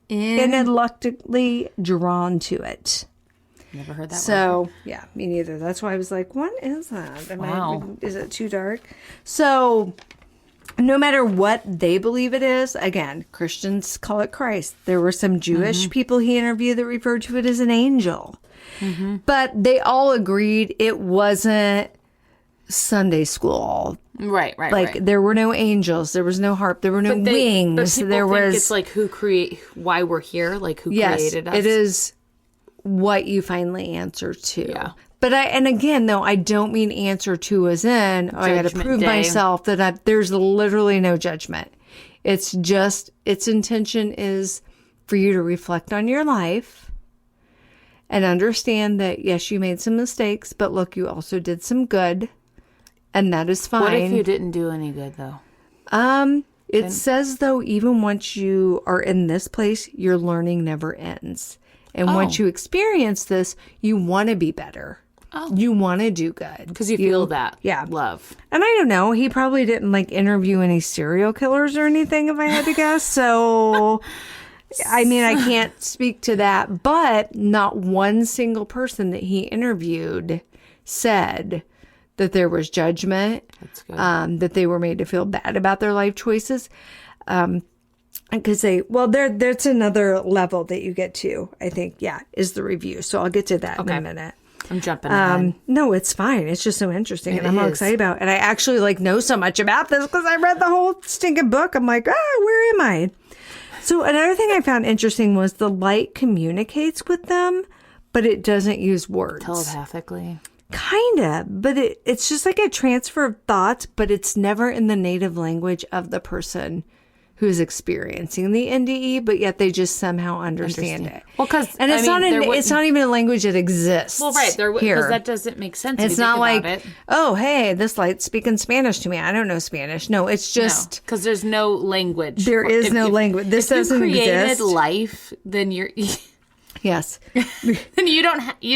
Speaker 2: ineluctably drawn to it.
Speaker 1: Never heard that
Speaker 2: So, yeah, me neither. That's why I was like, what is that? Is it too dark? So, no matter what they believe it is, again, Christians call it Christ. There were some Jewish people he interviewed that referred to it as an angel. Mm-hmm. But they all agreed it wasn't Sunday school.
Speaker 1: Right.
Speaker 2: There were no angels. There was no harp. There were no wings.
Speaker 1: But people think it's like why we're here, like who created us.
Speaker 2: It is what you finally answer to. Yeah. But I don't mean answer to as in, I got to prove myself that there's literally no judgment. It's just, its intention is for you to reflect on your life and understand that, yes, you made some mistakes, but look, you also did some good, and that is fine.
Speaker 1: What if you didn't do any good, though?
Speaker 2: It says, though, even once you are in this place, your learning never ends. And once you experience this, you want to be better. Oh. You want to do good.
Speaker 1: Because you feel that love.
Speaker 2: And I don't know. He probably didn't interview any serial killers or anything, if I had to guess. So, I mean, I can't speak to that. But not one single person that he interviewed said that there was judgment. That's good. That they were made to feel bad about their life choices. Because that's another level that you get to, I think, is the review. So I'll get to that in a minute.
Speaker 1: I'm jumping ahead.
Speaker 2: No, it's fine. It's just so interesting. And I'm all excited about it. And I actually know so much about this because I read the whole stinking book. I'm like, where am I? So another thing I found interesting was the light communicates with them, but it doesn't use words.
Speaker 1: Telepathically.
Speaker 2: Kinda, but it's just like a transfer of thoughts, but it's never in the native language of the person who's experiencing the NDE, but yet they just somehow understand it.
Speaker 1: Well, because
Speaker 2: it's not even a language that exists.
Speaker 1: Well, right, because that doesn't make sense.
Speaker 2: It's not like, oh, hey, this light's speaking Spanish to me. I don't know Spanish. No, it's just
Speaker 1: because there's no language.
Speaker 2: There is no language. This doesn't exist. If you created
Speaker 1: life, then you're
Speaker 2: yes.
Speaker 1: Then you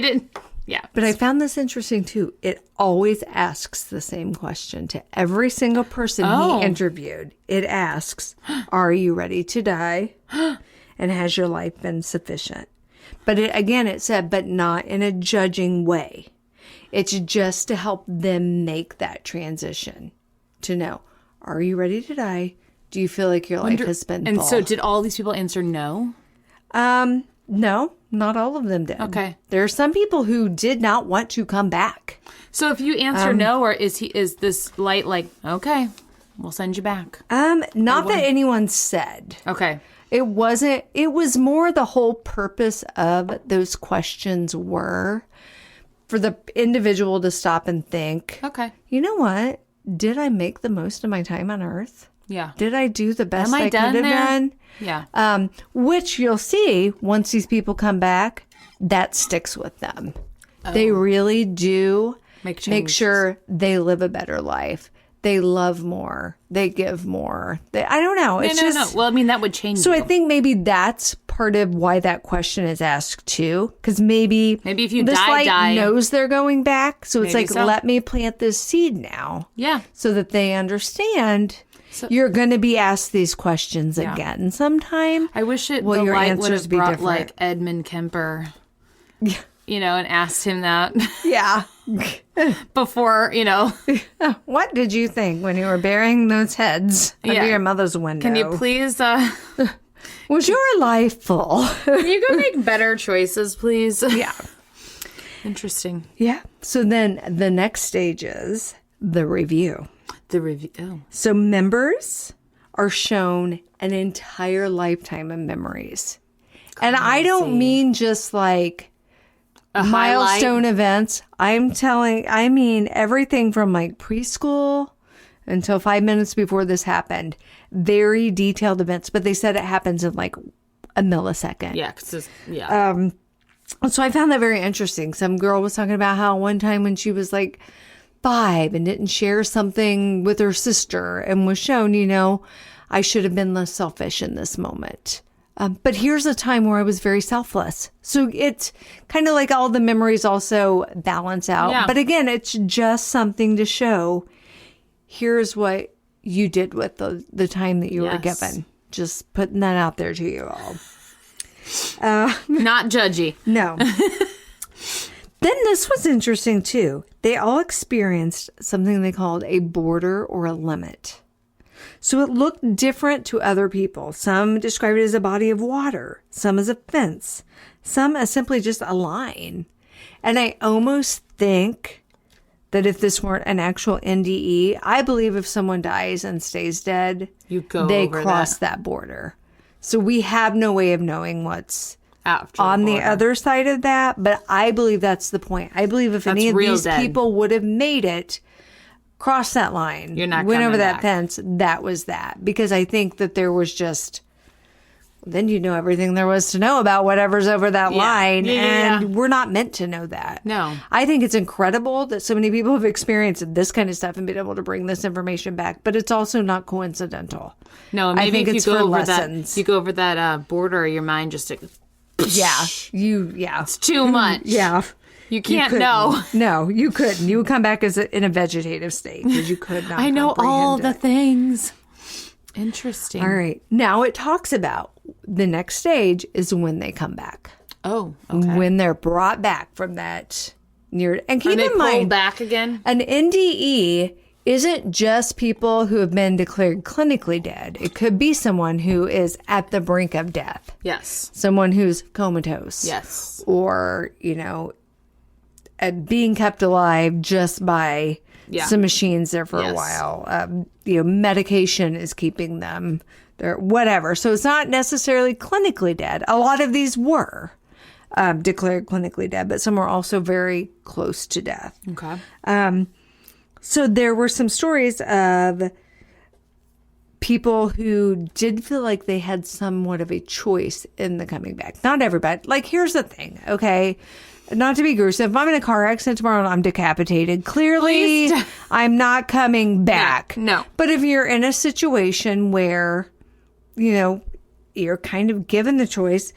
Speaker 1: didn't. Yeah.
Speaker 2: But I found this interesting too. It always asks the same question to every single person he interviewed. It asks, are you ready to die? And has your life been sufficient? But it said, but not in a judging way. It's just to help them make that transition to know, are you ready to die? Do you feel like your life has been full?
Speaker 1: So did all these people answer no?
Speaker 2: No, not all of them did.
Speaker 1: Okay.
Speaker 2: There are some people who did not want to come back.
Speaker 1: So if you answer no, or is this light like, okay, we'll send you back?
Speaker 2: Not that anyone said.
Speaker 1: Okay.
Speaker 2: It was more the whole purpose of those questions were for the individual to stop and think,
Speaker 1: okay,
Speaker 2: you know what? Did I make the most of my time on Earth?
Speaker 1: Yeah.
Speaker 2: Did I do the best I could have done?
Speaker 1: Yeah.
Speaker 2: Which you'll see once these people come back, that sticks with them. They really do make sure they live a better life. They love more. They give more. I don't know. It's
Speaker 1: no. Well, I mean, that would change.
Speaker 2: So I think maybe that's part of why that question is asked too. Because maybe
Speaker 1: if you
Speaker 2: this light
Speaker 1: die,
Speaker 2: knows they're going back. So it's like, let me plant this seed now.
Speaker 1: Yeah.
Speaker 2: So that they understand. So, you're going to be asked these questions again sometime.
Speaker 1: I wish the light would have brought like Edmund Kemper, and asked him that.
Speaker 2: Yeah.
Speaker 1: Before,
Speaker 2: What did you think when you were burying those heads under your mother's window?
Speaker 1: Can you please...
Speaker 2: Was your life full?
Speaker 1: Can you go make better choices, please?
Speaker 2: Yeah.
Speaker 1: Interesting.
Speaker 2: Yeah. So then the next stage is the review.
Speaker 1: The review. Oh.
Speaker 2: So members are shown an entire lifetime of memories. And I don't mean just like milestone events. I mean everything from like preschool until 5 minutes before this happened. Very detailed events, but they said it happens in like a millisecond.
Speaker 1: Yeah.
Speaker 2: So I found that very interesting. Some girl was talking about how one time when she was like 5 and didn't share something with her sister and was shown, I should have been less selfish in this moment. But here's a time where I was very selfless. So it's kind of like all the memories also balance out. Yeah. But again, it's just something to show, here's what you did with the time that you were given. Just putting that out there to you all.
Speaker 1: Not judgy.
Speaker 2: No. Then this was interesting too. They all experienced something they called a border or a limit. So it looked different to other people. Some described it as a body of water, some as a fence, some as simply just a line. And I almost think that if this weren't an actual NDE, I believe if someone dies and stays dead, they cross that border. So we have no way of knowing what's on the other side of that, but I believe that's the point. I believe if any of these people would have made it, crossed that line, went over that fence, that was that. Because I think that there was just, then you know everything there was to know about whatever's over that line, and we're not meant to know that.
Speaker 1: No.
Speaker 2: I think it's incredible that so many people have experienced this kind of stuff and been able to bring this information back, but it's also not coincidental.
Speaker 1: No, maybe if you go over that border, your mind just... It's too much.
Speaker 2: Yeah.
Speaker 1: You can't know.
Speaker 2: No, you couldn't. You would come back in a vegetative state because you could not.
Speaker 1: I know all the things. Interesting.
Speaker 2: All right. Now it talks about the next stage is when they come back.
Speaker 1: Oh, okay.
Speaker 2: When they're brought back from that near. And keep in mind,
Speaker 1: pulled back again?
Speaker 2: An NDE isn't just people who have been declared clinically dead. It could be someone who is at the brink of death.
Speaker 1: Yes.
Speaker 2: Someone who's comatose.
Speaker 1: Yes.
Speaker 2: Or, being kept alive just by some machines there for a while. Medication is keeping them there, whatever. So it's not necessarily clinically dead. A lot of these were. declared clinically dead, but some were also very close to death.
Speaker 1: Okay.
Speaker 2: So there were some stories of people who did feel like they had somewhat of a choice in the coming back. Not everybody. Like, here's the thing, okay? Not to be gruesome. If I'm in a car accident tomorrow and I'm decapitated, clearly I'm not coming back.
Speaker 1: No.
Speaker 2: But if you're in a situation where, you know, you're kind of given the choice,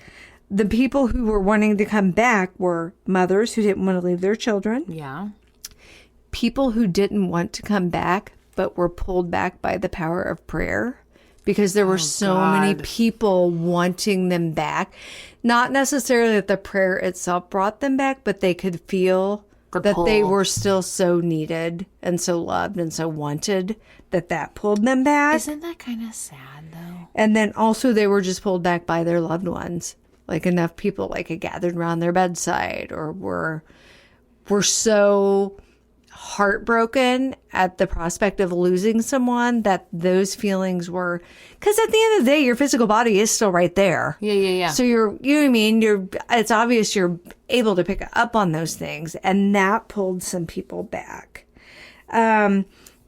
Speaker 2: the people who were wanting to come back were mothers who didn't want to leave their children.
Speaker 1: Yeah.
Speaker 2: People who didn't want to come back but were pulled back by the power of prayer because there were many people wanting them back. Not necessarily that the prayer itself brought them back, but they could feel that they were still so needed and so loved and so wanted that pulled them back.
Speaker 1: Isn't that kind of sad, though?
Speaker 2: And then also they were just pulled back by their loved ones. Like enough people like had gathered around their bedside or were so heartbroken at the prospect of losing someone that those feelings were, because at the end of the day your physical body is still right there.
Speaker 1: Yeah.
Speaker 2: So you know what I mean, it's obvious you're able to pick up on those things, and that pulled some people back.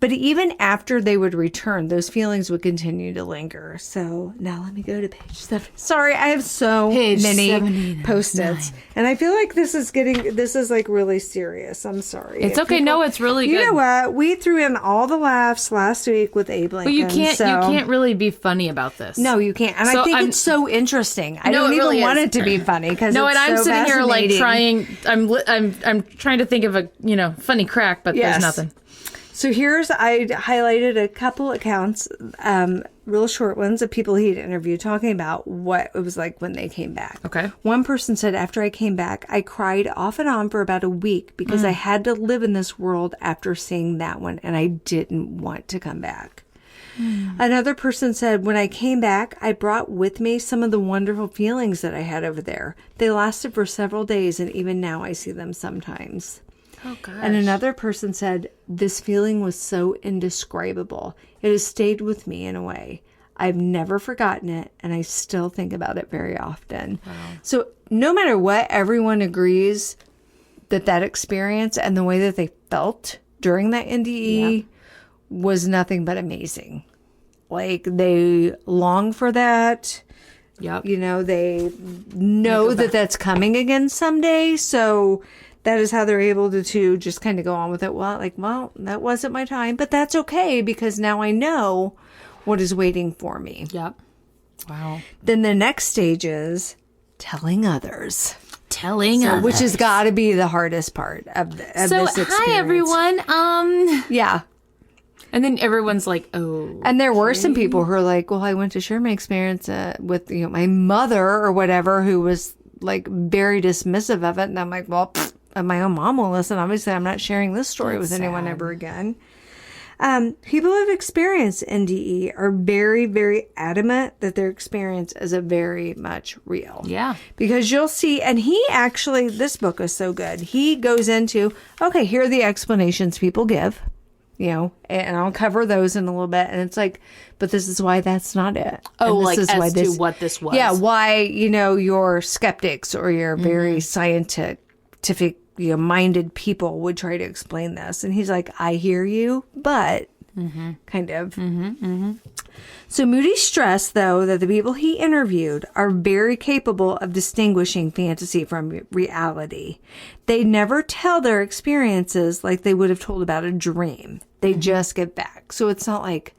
Speaker 2: But even after they would return, those feelings would continue to linger. So now let me go to page 7. Sorry, I have so many post-its. And I feel like this is like really serious. I'm sorry.
Speaker 1: It's okay. No, it's really good.
Speaker 2: You know what? We threw in all the laughs last week with Abe Lincoln.
Speaker 1: But you can't really be funny about this.
Speaker 2: No, you can't. And so I think it's so interesting. I don't even want it to be funny because
Speaker 1: no,
Speaker 2: it's
Speaker 1: and I'm
Speaker 2: so
Speaker 1: sitting here like
Speaker 2: fascinating.
Speaker 1: I'm trying to think of a funny crack, but there's nothing.
Speaker 2: So I highlighted a couple accounts, real short ones of people he'd interviewed talking about what it was like when they came back.
Speaker 1: Okay.
Speaker 2: One person said, after I came back, I cried off and on for about a week because I had to live in this world after seeing that one, and I didn't want to come back. Another person said, when I came back, I brought with me some of the wonderful feelings that I had over there. They lasted for several days, and even now I see them sometimes.
Speaker 1: Oh, gosh.
Speaker 2: And another person said, this feeling was so indescribable. It has stayed with me in a way. I've never forgotten it, and I still think about it very often. Wow. So no matter what, everyone agrees that experience and the way that they felt during that NDE was nothing but amazing. Like, they long for that.
Speaker 1: Yep.
Speaker 2: You know, they know that that's coming again someday. So that is how they're able to just kind of go on with it. Well, that wasn't my time, but that's okay because now I know what is waiting for me.
Speaker 1: Yep. Wow.
Speaker 2: Then the next stage is telling others.
Speaker 1: Others.
Speaker 2: Which has got to be the hardest part of this experience.
Speaker 1: Hi, everyone.
Speaker 2: Yeah.
Speaker 1: And then everyone's like, oh.
Speaker 2: And there were some people who are like, well, I went to share my experience with my mother or whatever, who was like very dismissive of it. And I'm like, well, my own mom will listen. Obviously, I'm not sharing this story with anyone ever again. People who have experienced NDE are very, very adamant that their experience is a very much real.
Speaker 1: Yeah.
Speaker 2: Because you'll see, and this book is so good. He goes into, okay, here are the explanations people give, and I'll cover those in a little bit. And it's like, but this is why that's not it.
Speaker 1: Oh,
Speaker 2: and
Speaker 1: like as to what this was.
Speaker 2: Yeah, why, you're skeptics or you're very scientific, minded people would try to explain this. And he's like, I hear you, but kind of. So Moody stressed, though, that the people he interviewed are very capable of distinguishing fantasy from reality. They never tell their experiences like they would have told about a dream. They just get back. So it's not like,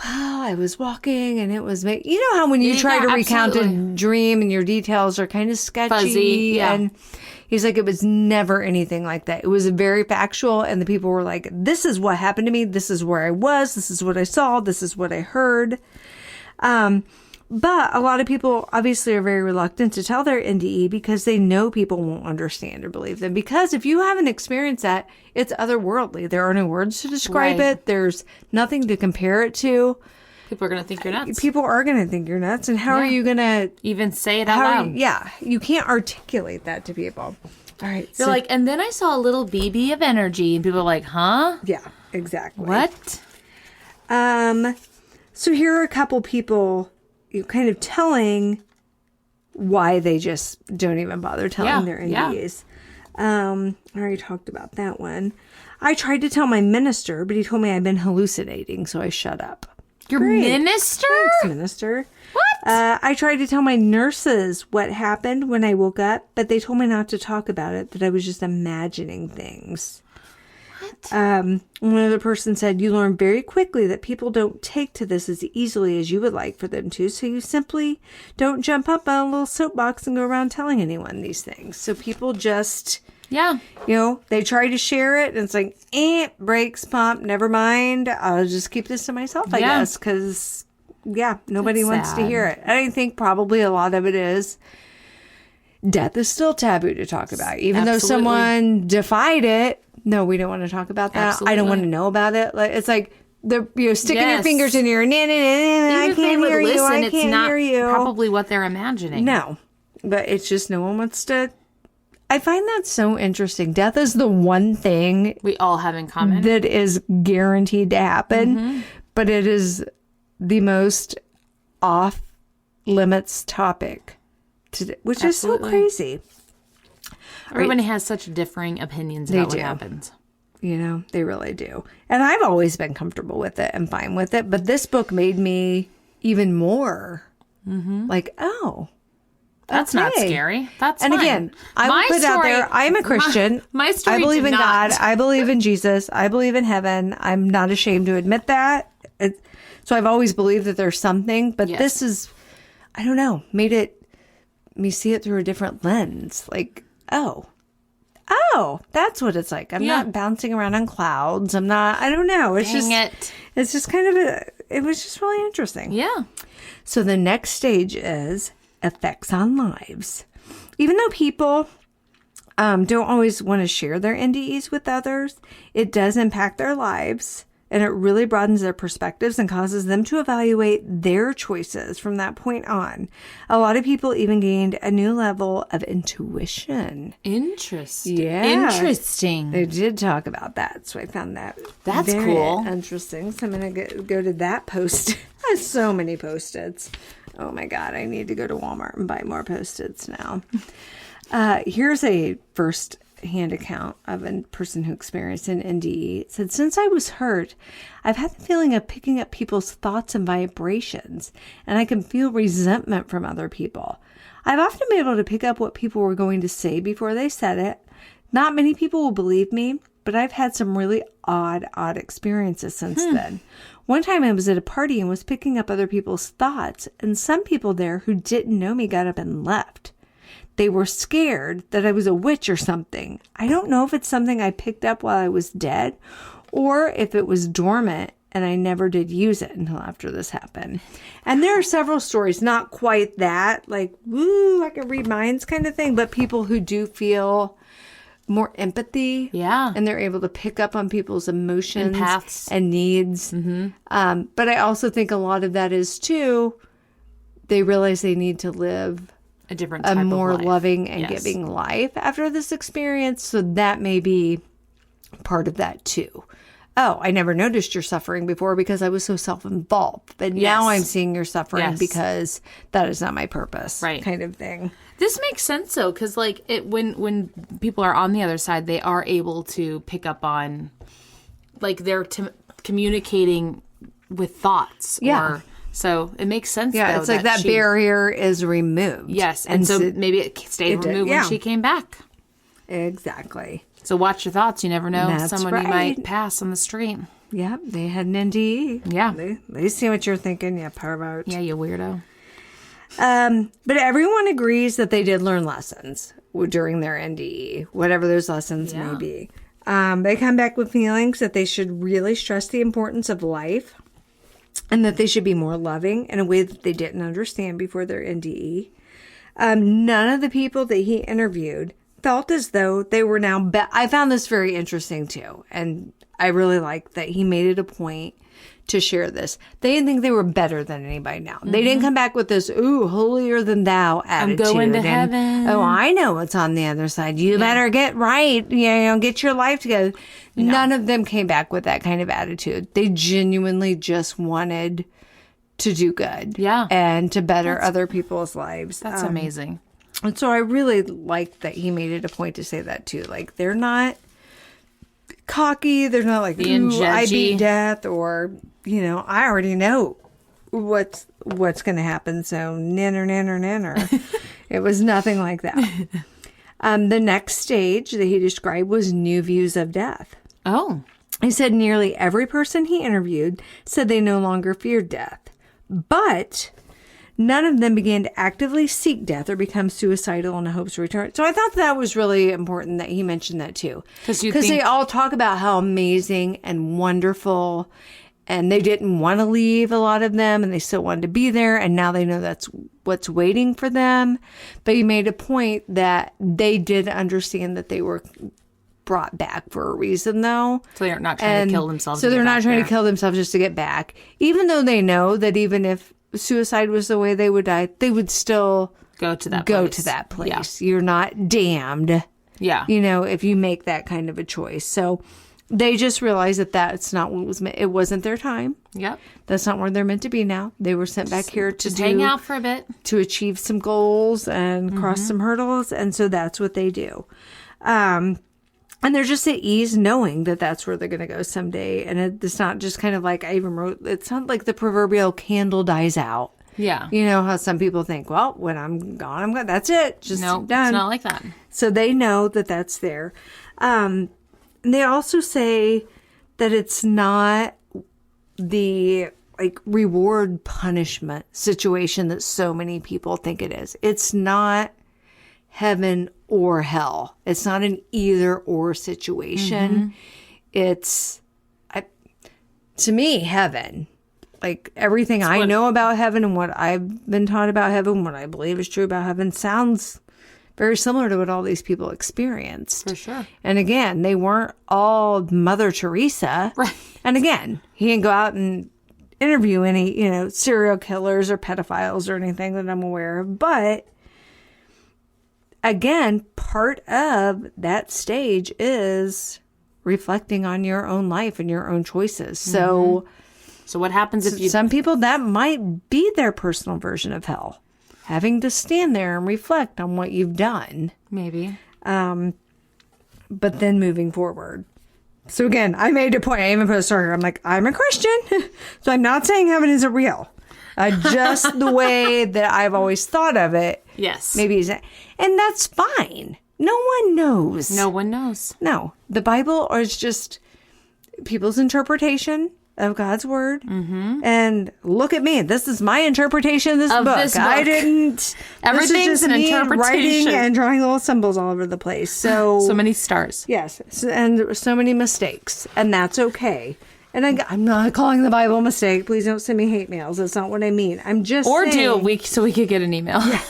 Speaker 2: wow, I was walking and it was me. You know how when you try to recount a dream and your details are kind of sketchy?
Speaker 1: Fuzzy, yeah.
Speaker 2: And he's like, it was never anything like that. It was very factual, and the people were like, this is what happened to me. This is where I was. This is what I saw. This is what I heard. But a lot of people obviously are very reluctant to tell their NDE because they know people won't understand or believe them. Because if you haven't experienced that, it's otherworldly. There are no words to describe it. There's nothing to compare it to.
Speaker 1: People are going to think you're nuts.
Speaker 2: People are going to think you're nuts. And how are you going to
Speaker 1: even say it out loud?
Speaker 2: You can't articulate that to people. All right.
Speaker 1: You're like, and then I saw a little BB of energy, and people are like, huh?
Speaker 2: Yeah, exactly.
Speaker 1: What?
Speaker 2: So here are a couple people kind of telling why they just don't even bother telling their NDEs. I already talked about that one. I tried to tell my minister, but he told me I'd been hallucinating, so I shut up.
Speaker 1: Your minister?
Speaker 2: Thanks, minister.
Speaker 1: What?
Speaker 2: I tried to tell my nurses what happened when I woke up, but they told me not to talk about it, that I was just imagining things.
Speaker 1: What?
Speaker 2: One other person said, you learn very quickly that people don't take to this as easily as you would like for them to, so you simply don't jump up on a little soapbox and go around telling anyone these things. So people just...
Speaker 1: Yeah.
Speaker 2: You know, they try to share it, and it's like, brakes, pump, never mind. I'll just keep this to myself, I guess, because, nobody wants to hear it. And I think probably a lot of it is death is still taboo to talk about. Even though someone defied it, no, we don't want to talk about that.
Speaker 1: Absolutely.
Speaker 2: I don't want to know about it. Like, it's like they're sticking your fingers in your, I can't hear you, I can't hear you.
Speaker 1: Probably what they're imagining.
Speaker 2: No, but it's just no one wants to. I find that so interesting. Death is the one thing
Speaker 1: we all have in common
Speaker 2: that is guaranteed to happen, but it is the most off limits topic, which is so crazy.
Speaker 1: Everybody has such differing opinions about what happens.
Speaker 2: You know, they really do. And I've always been comfortable with it and fine with it, but this book made me even more like, oh.
Speaker 1: That's not scary. That's fine.
Speaker 2: And again, I will put out there, I am a Christian.
Speaker 1: My story
Speaker 2: I believe in God. I believe in Jesus. I believe in heaven. I'm not ashamed to admit that. So I've always believed that there's something, but this is, I don't know, made me see it through a different lens. Like, oh, that's what it's like. I'm not bouncing around on clouds. I don't know. It's just kind of it was just really interesting.
Speaker 1: Yeah.
Speaker 2: So the next stage is effects on lives. Even though people don't always want to share their NDEs with others, it does impact their lives, and it really broadens their perspectives and causes them to evaluate their choices from that point on. A lot of people even gained a new level of intuition.
Speaker 1: Interesting.
Speaker 2: Yeah.
Speaker 1: Interesting.
Speaker 2: They did talk about that, so I found that
Speaker 1: That's
Speaker 2: very
Speaker 1: cool.
Speaker 2: interesting. So I'm going to go to that post. There's so many Post-its. Oh my God, I need to go to Walmart and buy more Post-its now. Here's a first-hand account of a person who experienced an NDE. It said, since I was hurt, I've had the feeling of picking up people's thoughts and vibrations, and I can feel resentment from other people. I've often been able to pick up what people were going to say before they said it. Not many people will believe me, but I've had some really odd experiences since then. One time I was at a party and was picking up other people's thoughts, and some people there who didn't know me got up and left. They were scared that I was a witch or something. I don't know if it's something I picked up while I was dead, or if it was dormant and I never did use it until after this happened. And there are several stories, not quite that, like, woo, I can read minds kind of thing, but people who do feel more empathy.
Speaker 1: Yeah.
Speaker 2: And they're able to pick up on people's emotions
Speaker 1: Empaths.
Speaker 2: and needs. But I also think a lot of that is, too, they realize they need to live
Speaker 1: a different type of
Speaker 2: more
Speaker 1: life.
Speaker 2: loving and giving life after this experience. So that may be part of that, too. Oh, I never noticed your suffering before because I was so self-involved. But now I'm seeing your suffering because that is not my purpose.
Speaker 1: Right.
Speaker 2: Kind of thing.
Speaker 1: This makes sense, though, because like when people are on the other side, they are able to pick up on, like, they're communicating with thoughts.
Speaker 2: Yeah.
Speaker 1: So it makes sense.
Speaker 2: Yeah,
Speaker 1: though,
Speaker 2: it's like that barrier is removed.
Speaker 1: Yes, and so maybe it stayed removed when she came back.
Speaker 2: Exactly.
Speaker 1: So watch your thoughts. You never know.
Speaker 2: That's
Speaker 1: Someone you might pass on the street.
Speaker 2: Yep, they had an NDE.
Speaker 1: Yeah.
Speaker 2: They see what you're thinking. Yeah, pervert.
Speaker 1: Yeah, you weirdo.
Speaker 2: But everyone agrees that they did learn lessons during their NDE, whatever those lessons may be. They come back with feelings that they should really stress the importance of life and that they should be more loving in a way that they didn't understand before their NDE. None of the people that he interviewed felt as though they were now... I found this very interesting, too. And I really like that he made it a point to share this. They didn't think they were better than anybody now. They didn't come back with this, ooh, holier than thou attitude.
Speaker 1: I'm going to heaven.
Speaker 2: Oh, I know what's on the other side. You better get right. You know, get your life together. None of them came back with that kind of attitude. They genuinely just wanted to do good.
Speaker 1: Yeah.
Speaker 2: And to better other people's lives.
Speaker 1: That's amazing.
Speaker 2: And so I really like that he made it a point to say that too. Like, they're not cocky. They're not like,
Speaker 1: being judgy.
Speaker 2: I beat death, or, I already know what's going to happen. So nanner. It was nothing like that. The next stage that he described was new views of death.
Speaker 1: Oh.
Speaker 2: He said nearly every person he interviewed said they no longer feared death, but none of them began to actively seek death or become suicidal in the hopes of return. So I thought that was really important that he mentioned that too. Because they all talk about how amazing and wonderful, and they didn't want to leave, a lot of them, and they still wanted to be there, and now they know that's what's waiting for them. But he made a point that they did understand that they were brought back for a reason, though.
Speaker 1: So they're not trying to kill themselves.
Speaker 2: So they're not trying to kill themselves just to get back. Even though they know that even if suicide was the way they would die, they would still
Speaker 1: go to that
Speaker 2: place. Yeah. You're not damned.
Speaker 1: Yeah.
Speaker 2: If you make that kind of a choice. So they just realized that that's not what was meant. It wasn't their time.
Speaker 1: Yep.
Speaker 2: That's not where they're meant to be now. They were sent back here to
Speaker 1: hang out for a bit,
Speaker 2: to achieve some goals and cross some hurdles. And so that's what they do. And they're just at ease knowing that that's where they're going to go someday. And it's not just kind of like, I even wrote, it's not like the proverbial candle dies out.
Speaker 1: Yeah.
Speaker 2: You know how some people think, well, when I'm gone, I'm gone. That's it. Just done.
Speaker 1: It's not like that.
Speaker 2: So they know that that's there. They also say that it's not the reward punishment situation that so many people think it is. It's not heaven or hell. It's not an either or situation. It's, to me, heaven. Like, everything I know about heaven and what I've been taught about heaven, what I believe is true about heaven, sounds very similar to what all these people experienced.
Speaker 1: For sure.
Speaker 2: And again, they weren't all Mother Teresa.
Speaker 1: Right.
Speaker 2: And again, he didn't go out and interview any, serial killers or pedophiles or anything that I'm aware of. But again, part of that stage is reflecting on your own life and your own choices. So
Speaker 1: what happens if you...
Speaker 2: Some people, that might be their personal version of hell. Having to stand there and reflect on what you've done.
Speaker 1: Maybe.
Speaker 2: But then moving forward. So again, I made a point. I even put a star here. I'm like, I'm a Christian. So I'm not saying heaven isn't real. Just the way that I've always thought of it.
Speaker 1: Yes.
Speaker 2: Maybe. And that's fine. No one knows.
Speaker 1: No one knows.
Speaker 2: No. The Bible is just people's interpretation of God's word. And look at me. This is my interpretation of this book. I didn't.
Speaker 1: Everything's an interpretation.
Speaker 2: Writing and drawing little symbols all over the place. So
Speaker 1: many stars.
Speaker 2: Yes. And so many mistakes. And that's okay. And I'm not calling the Bible a mistake. Please don't send me hate mails. That's not what I mean. I'm just saying.
Speaker 1: Do a week so we could get an email. Yeah.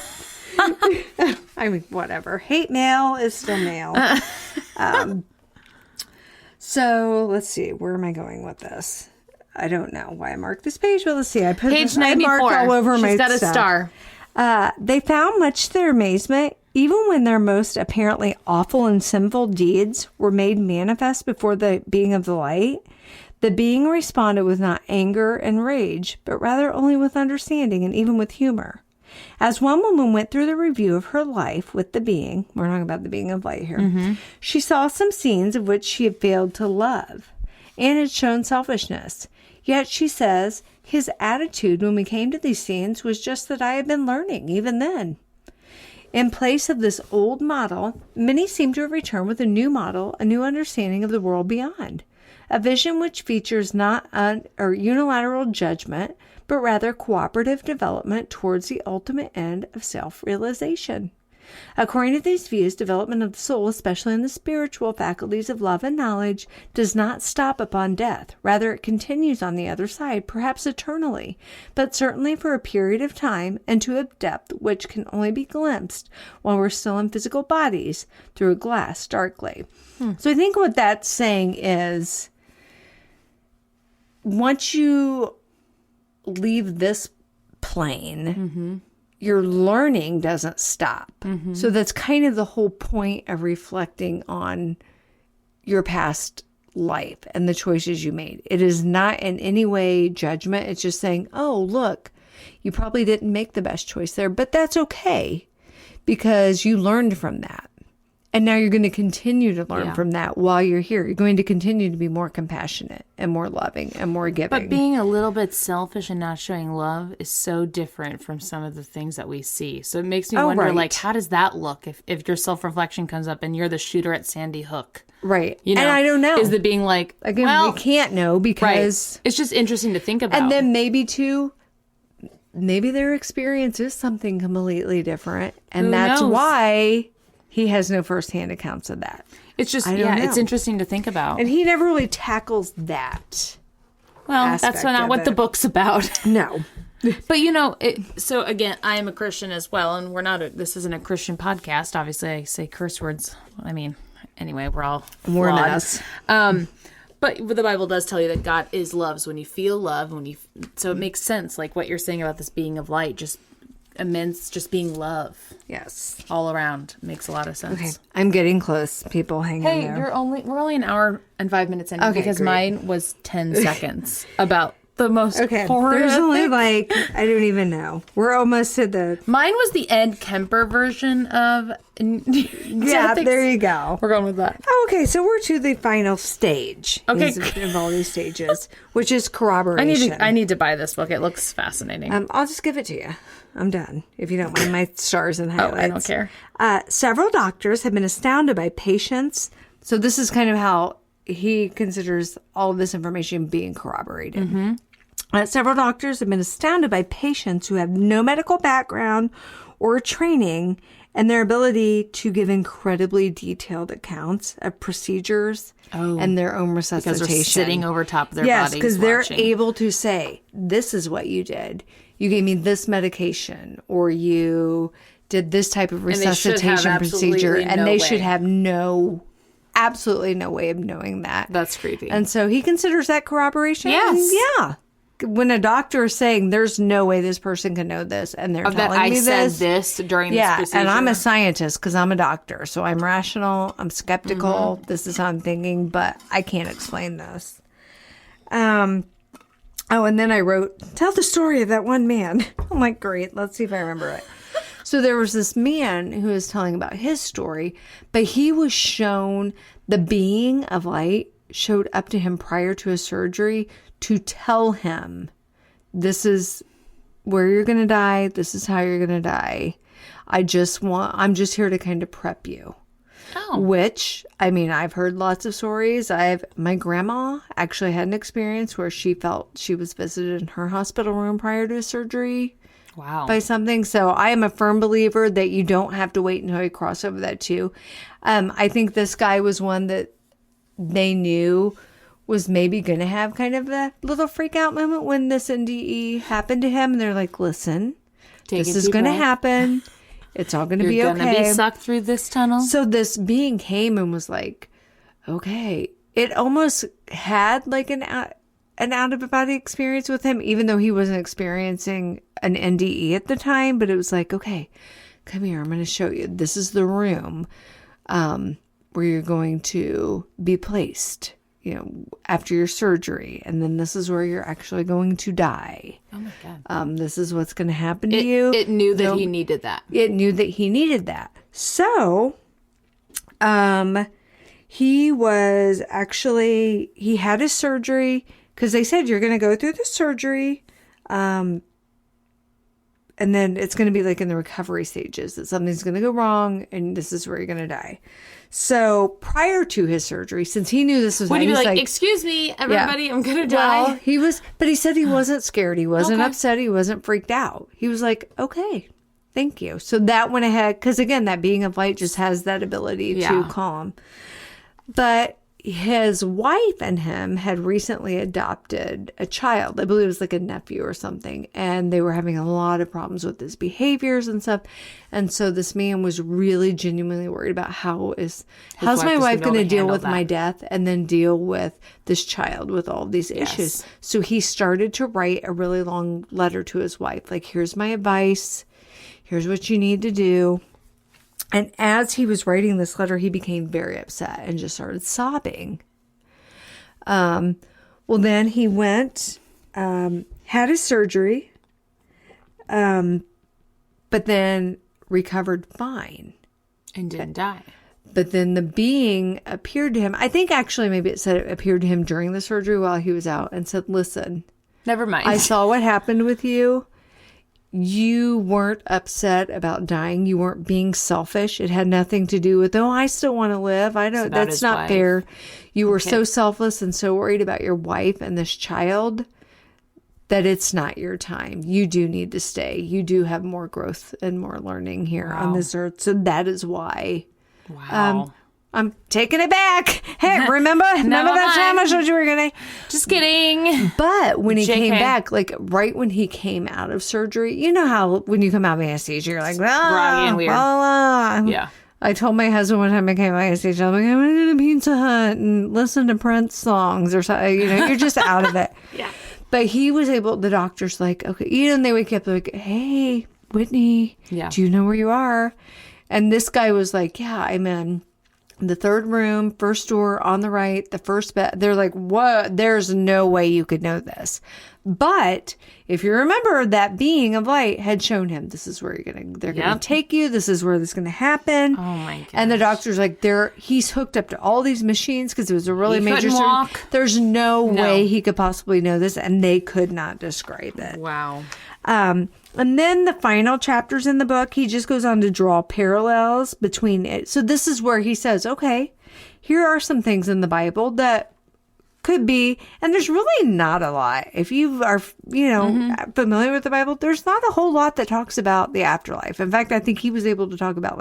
Speaker 2: I mean, whatever. Hate mail is still mail. So let's see. Where am I going with this? I don't know why I marked this page, but let's see. I put
Speaker 1: page 94.
Speaker 2: I marked all over my stuff.
Speaker 1: She's got a star.
Speaker 2: They found, much to their amazement, even when their most apparently awful and sinful deeds were made manifest before the being of the light, the being responded with not anger and rage, but rather only with understanding and even with humor. As one woman went through the review of her life with the being, we're talking about the being of light here, she saw some scenes of which she had failed to love and had shown selfishness. Yet, she says, his attitude when we came to these scenes was just that I had been learning even then. In place of this old model, many seem to have returned with a new model, a new understanding of the world beyond. A vision which features not unilateral judgment, but rather cooperative development towards the ultimate end of self-realization. According to these views, development of the soul, especially in the spiritual faculties of love and knowledge, does not stop upon death. Rather, it continues on the other side, perhaps eternally, but certainly for a period of time and to a depth which can only be glimpsed while we're still in physical bodies through a glass darkly. So I think what that's saying is, once you leave this plane, your learning doesn't stop. So that's kind of the whole point of reflecting on your past life and the choices you made. It is not in any way judgment. It's just saying, oh, look, you probably didn't make the best choice there, but that's okay because you learned from that. And now you're going to continue to learn from that while you're here. You're going to continue to be more compassionate and more loving and more giving.
Speaker 1: But being a little bit selfish and not showing love is so different from some of the things that we see. So it makes me wonder, like, how does that look if your self-reflection comes up and you're the shooter at Sandy Hook?
Speaker 2: Right.
Speaker 1: You know,
Speaker 2: and I don't know.
Speaker 1: Is it being like,
Speaker 2: again, we can't know because...
Speaker 1: Right. It's just interesting to think about.
Speaker 2: And then maybe, too, maybe their experience is something completely different. And
Speaker 1: Who
Speaker 2: that's
Speaker 1: knows?
Speaker 2: Why... he has no firsthand accounts of that.
Speaker 1: It's just, it's interesting to think about.
Speaker 2: And he never really tackles that.
Speaker 1: Well, that's not what the book's about.
Speaker 2: No.
Speaker 1: But, you know, so again, I am a Christian as well, and this isn't a Christian podcast. Obviously, I say curse words. I mean, anyway, we're all flawed. But the Bible does tell you that God is love. So when you feel love, so it makes sense, like what you're saying about this being of light, just being love.
Speaker 2: Yes.
Speaker 1: All around. Makes a lot of sense.
Speaker 2: Okay. I'm getting close. People hang in there.
Speaker 1: Hey, we're only an hour and 5 minutes in because mine was 10 seconds about the most horrific.
Speaker 2: There's only like, I don't even know. We're almost to the...
Speaker 1: Mine was the Ed Kemper version of...
Speaker 2: Yeah, there you go.
Speaker 1: We're going with that.
Speaker 2: Okay, so we're to the final stage.
Speaker 1: Okay.
Speaker 2: Of all these stages, which is corroboration.
Speaker 1: I need to buy this book. It looks fascinating.
Speaker 2: I'll just give it to you. I'm done. If you don't mind my stars and highlights.
Speaker 1: I don't care.
Speaker 2: Several doctors have been astounded by patients. So this is kind of how he considers all of this information being corroborated.
Speaker 1: Mm-hmm.
Speaker 2: Several doctors have been astounded by patients who have no medical background or training and their ability to give incredibly detailed accounts of procedures and their own resuscitation.
Speaker 1: Because they're sitting over top of their
Speaker 2: bodies.
Speaker 1: Yes,
Speaker 2: because they're able to say, this is what you did. You gave me this medication, or you did this type of resuscitation procedure. And they should have absolutely no way of knowing that.
Speaker 1: That's creepy.
Speaker 2: And so he considers that corroboration.
Speaker 1: Yes.
Speaker 2: Yeah. When a doctor is saying there's no way this person can know this, and they're telling me this.
Speaker 1: I said this during this procedure.
Speaker 2: And I'm a scientist because I'm a doctor. So I'm rational. I'm skeptical. Mm-hmm. This is how I'm thinking, but I can't explain this. And then I wrote, tell the story of that one man. I'm like, great. Let's see if I remember it. So there was this man who was telling about his story, but he was shown the being of light showed up to him prior to his surgery to tell him, this is where you're going to die. This is how you're going to die. I'm just here to kind of prep you.
Speaker 1: Oh.
Speaker 2: Which, I mean, I've heard lots of stories. My grandma actually had an experience where she felt she was visited in her hospital room prior to surgery.
Speaker 1: Wow.
Speaker 2: By something. So I am a firm believer that you don't have to wait until you cross over that too. I think this guy was one that they knew was maybe going to have kind of a little freak out moment when this NDE happened to him. And they're like, listen, this is going to happen. It's all going to be okay.
Speaker 1: You're going to be sucked through this tunnel.
Speaker 2: So this being came and was like, okay. It almost had like an out-of-body experience with him, even though he wasn't experiencing an NDE at the time. But it was like, okay, come here. I'm going to show you. This is the room where you're going to be placed, after your surgery. And then this is where you're actually going to die.
Speaker 1: Oh my God.
Speaker 2: This is what's going to happen to you.
Speaker 1: It knew that he needed that.
Speaker 2: It knew that he needed that. So, he had his surgery because they said you're going to go through the surgery. And then it's going to be like in the recovery stages that something's going to go wrong and this is where you're going to die. So prior to his surgery, since he knew this was...
Speaker 1: Would he be like, excuse me, everybody, I'm going to die?
Speaker 2: Well, but he said he wasn't scared. He wasn't upset. He wasn't freaked out. He was like, okay, thank you. So that went ahead, because again, that being of light just has that ability to calm. But his wife and him had recently adopted a child. I believe it was like a nephew or something. And they were having a lot of problems with his behaviors and stuff. And so this man was really genuinely worried about how's my wife going to deal with my death and then deal with this child with all these issues. So he started to write a really long letter to his wife. Like, here's my advice. Here's what you need to do. And as he was writing this letter, he became very upset and just started sobbing. Well, then he went, had his surgery, but then recovered fine.
Speaker 1: And didn't die.
Speaker 2: But then the being appeared to him. I think actually maybe it said it appeared to him during the surgery while he was out and said, listen.
Speaker 1: Never mind.
Speaker 2: I saw what happened with you. You weren't upset about dying. You weren't being selfish. It had nothing to do with, I still want to live. I don't, that's not fair. You were so selfless and so worried about your wife and this child that it's not your time. You do need to stay. You do have more growth and more learning here on this earth. So that is why.
Speaker 1: Wow.
Speaker 2: I'm taking it back. Hey, remember that time I showed you were going to...
Speaker 1: Just kidding.
Speaker 2: But when he came back, like right when he came out of surgery, you know how when you come out of anesthesia, you're like,
Speaker 1: groggy and weird. Yeah.
Speaker 2: I told my husband one time I came out of anesthesia, I'm like, I'm going to go to Pizza Hut and listen to Prince songs or something. You know, you're just out of it.
Speaker 1: Yeah.
Speaker 2: But he was able, the doctor's like, okay, you know, and they wake up like, hey, Whitney, do you know where you are? And this guy was like, yeah, I'm in the third room, first door on the right, the first bed. They're like, what? There's no way you could know this. But if you remember, that being of light had shown him, this is where they're going to take you. This is where this is going to happen.
Speaker 1: Oh my gosh.
Speaker 2: And the doctor's like, he's hooked up to all these machines because it was a really major surgery. There's no way he could possibly know this. And they could not describe it.
Speaker 1: Wow.
Speaker 2: And then the final chapters in the book, he just goes on to draw parallels between it. So this is where he says, okay, here are some things in the Bible that could be, and there's really not a lot. If you are, familiar with the Bible, there's not a whole lot that talks about the afterlife. In fact, I think he was able to talk about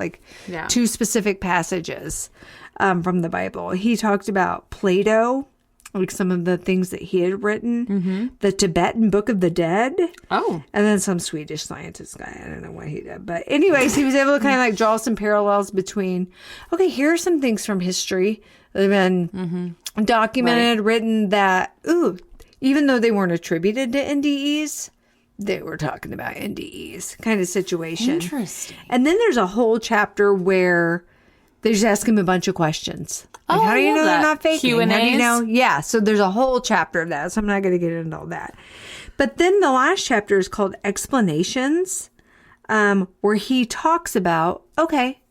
Speaker 2: two specific passages from the Bible. He talked about Plato, like some of the things that he had written, the Tibetan Book of the Dead.
Speaker 1: Oh.
Speaker 2: And then some Swedish scientist guy. I don't know what he did. But anyways, he was able to kind of like draw some parallels between, okay, here are some things from history that have been documented, written that, even though they weren't attributed to NDEs, they were talking about NDEs kind of situation.
Speaker 1: Interesting.
Speaker 2: And then there's a whole chapter where they just ask him a bunch of questions. Like, how do you know they're not faking?
Speaker 1: Q&As?
Speaker 2: How do you know? Yeah, so there's a whole chapter of that, so I'm not going to get into all that. But then the last chapter is called Explanations, where he talks about, okay,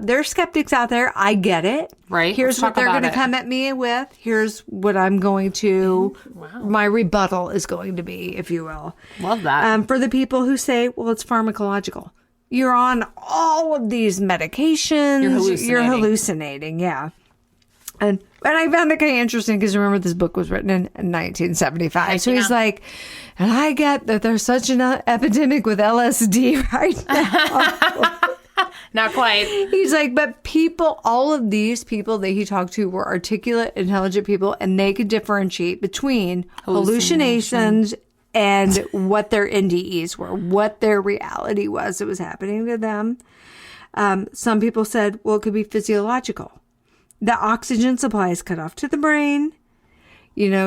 Speaker 2: there's skeptics out there. I get it.
Speaker 1: Right.
Speaker 2: Here's what they're going to come at me with. Here's what I'm going to, my rebuttal is going to be, if you will.
Speaker 1: Love that.
Speaker 2: For the people who say, well, it's pharmacological. You're on all of these medications. You're hallucinating. Yeah. And I found it kind of interesting because remember this book was written in 1975. So he's like, and I get that there's such an epidemic with LSD right now.
Speaker 1: Not quite.
Speaker 2: He's like, but all of these people that he talked to were articulate, intelligent people, and they could differentiate between hallucinations and what their NDEs were, what their reality was that was happening to them. Some people said, well, it could be physiological. The oxygen supply is cut off to the brain,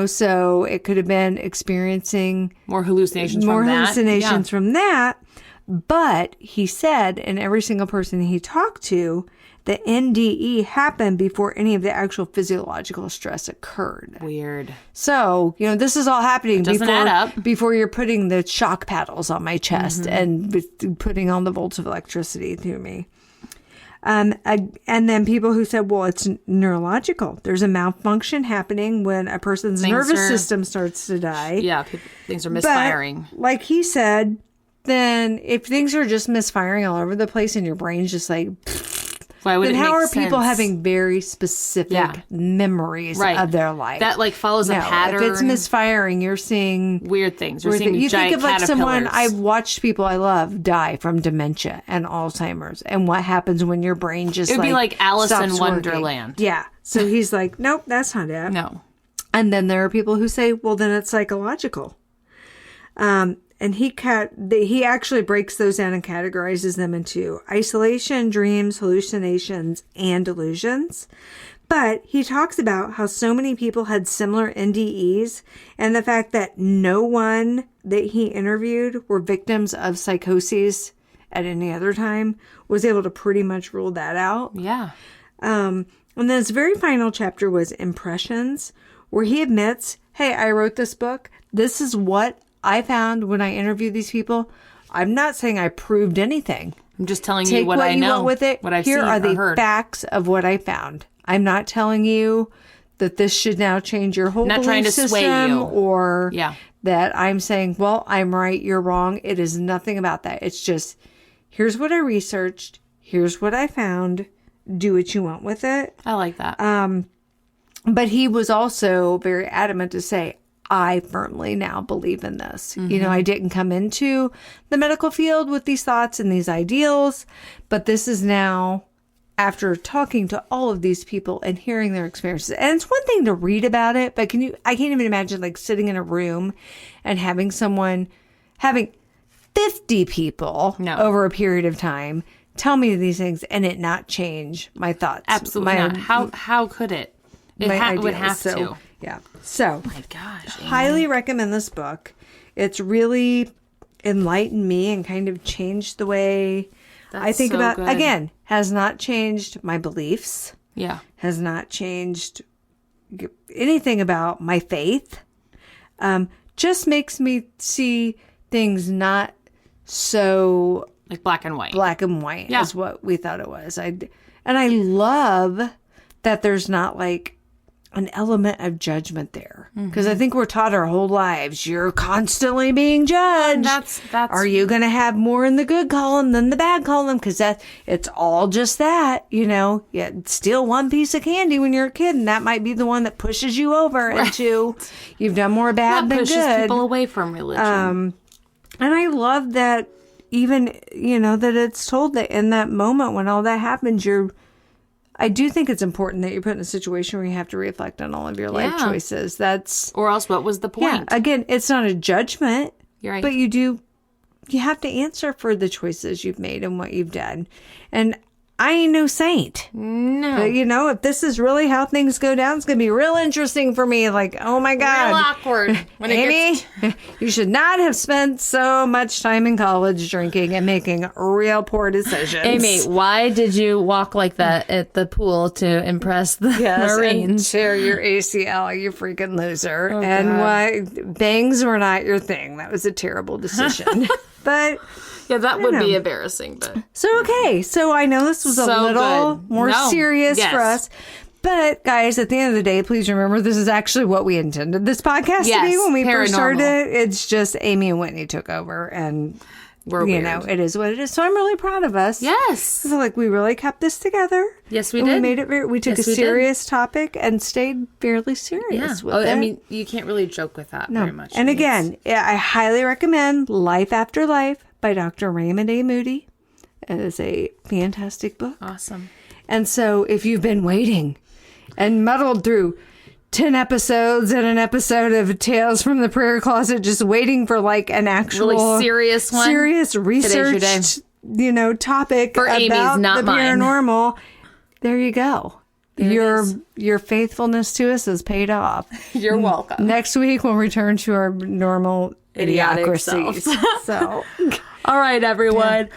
Speaker 2: so it could have been experiencing
Speaker 1: more hallucinations
Speaker 2: from that. But he said, and every single person he talked to, the NDE happened before any of the actual physiological stress occurred.
Speaker 1: Weird.
Speaker 2: So, this is all happening
Speaker 1: add
Speaker 2: before you're putting the shock paddles on my chest and putting on the volts of electricity through me. And then people who said, well, it's neurological. There's a malfunction happening when a person's nervous system starts to die.
Speaker 1: Yeah, things are misfiring.
Speaker 2: But, like he said, then if things are just misfiring all over the place and your brain's just like...
Speaker 1: Why would
Speaker 2: then
Speaker 1: it
Speaker 2: how
Speaker 1: make
Speaker 2: are
Speaker 1: sense?
Speaker 2: People having very specific memories of their life?
Speaker 1: That follows a pattern.
Speaker 2: If it's misfiring, you're seeing
Speaker 1: weird things. You're seeing
Speaker 2: you
Speaker 1: giant
Speaker 2: think of like someone
Speaker 1: caterpillars.
Speaker 2: I've watched people I love die from dementia and Alzheimer's, and what happens when your brain just
Speaker 1: it would be like Alice in
Speaker 2: stops
Speaker 1: Wonderland.
Speaker 2: Working. Yeah. So he's like, nope, that's not it.
Speaker 1: No.
Speaker 2: And then there are people who say, well, then it's psychological. And he actually breaks those down and categorizes them into isolation, dreams, hallucinations, and delusions. But he talks about how so many people had similar NDEs and the fact that no one that he interviewed were victims of psychoses at any other time was able to pretty much rule that out.
Speaker 1: Yeah.
Speaker 2: And then his very final chapter was Impressions, where he admits, hey, I wrote this book. This is what I found when I interviewed these people. I'm not saying I proved anything.
Speaker 1: I'm just telling you what I know. Take what you want
Speaker 2: with it.
Speaker 1: What I've
Speaker 2: Here
Speaker 1: seen
Speaker 2: are the
Speaker 1: heard.
Speaker 2: facts of what I found. I'm not telling you that this should now change your whole belief
Speaker 1: trying to
Speaker 2: system
Speaker 1: sway you.
Speaker 2: or that I'm saying, well, I'm right, you're wrong. It is nothing about that. It's just, here's what I researched. Here's what I found. Do what you want with it.
Speaker 1: I like that.
Speaker 2: But he was also very adamant to say, I firmly now believe in this. Mm-hmm. You know, I didn't come into the medical field with these thoughts and these ideals, but this is now after talking to all of these people and hearing their experiences. And it's one thing to read about it, but I can't even imagine like sitting in a room and having 50 people over a period of time tell me these things and it not change my thoughts.
Speaker 1: Absolutely not. How could it? It would have to.
Speaker 2: Yeah. So,
Speaker 1: oh my gosh,
Speaker 2: highly recommend this book. It's really enlightened me and kind of changed the way I think about, good. Again, has not changed my beliefs.
Speaker 1: Yeah.
Speaker 2: Has not changed anything about my faith. Just makes me see things not so
Speaker 1: like black and white.
Speaker 2: Black and white is what we thought it was. And I love that there's not like an element of judgment there, because I think we're taught our whole lives you're constantly being judged.
Speaker 1: That's
Speaker 2: are you going to have more in the good column than the bad column? Because it's all just that, you know. You steal one piece of candy when you're a kid, and that might be the one that pushes you over into you've done more bad than good.
Speaker 1: Pushes people away from religion.
Speaker 2: And I love that, even, you know, that it's told that in that moment when all that happens, I do think it's important that you're put in a situation where you have to reflect on all of your life choices.
Speaker 1: Or else what was the point?
Speaker 2: Yeah, again, it's not a judgment.
Speaker 1: You're right.
Speaker 2: But you have to answer for the choices you've made and what you've done. And I ain't no saint.
Speaker 1: No.
Speaker 2: But, you know, if this is really how things go down, it's going to be real interesting for me. Like, oh my God.
Speaker 1: Real awkward. When
Speaker 2: Amy, you should not have spent so much time in college drinking and making real poor decisions.
Speaker 1: Amy, why did you walk like that at the pool to impress the Marines?
Speaker 2: And tear your ACL, you freaking loser. Oh, and why bangs were not your thing. That was a terrible decision. But...
Speaker 1: yeah, that would be embarrassing. But
Speaker 2: So I know this was a little more serious for us. But, guys, at the end of the day, please remember this is actually what we intended this podcast to be when we first started it. It's just Amy and Whitney took over, and, you know, it is what it is. So I'm really proud of us.
Speaker 1: Yes.
Speaker 2: I feel like we really kept this together.
Speaker 1: Yes, we did.
Speaker 2: We made it we took a serious topic and stayed fairly serious with it.
Speaker 1: I mean, you can't really joke with that very much.
Speaker 2: And again, I highly recommend Life After Life by Dr. Raymond A. Moody. It is a fantastic book.
Speaker 1: Awesome.
Speaker 2: And so if you've been waiting and muddled through 10 episodes and an episode of Tales from the Prayer Closet, just waiting for like an actual
Speaker 1: really serious one,
Speaker 2: serious research, you know, topic
Speaker 1: for
Speaker 2: about
Speaker 1: Amy's, not
Speaker 2: the
Speaker 1: mine.
Speaker 2: Paranormal, there you go. Your faithfulness to us has paid off.
Speaker 1: You're welcome.
Speaker 2: Next week we'll return to our normal idiocracies. So,
Speaker 1: all right, everyone.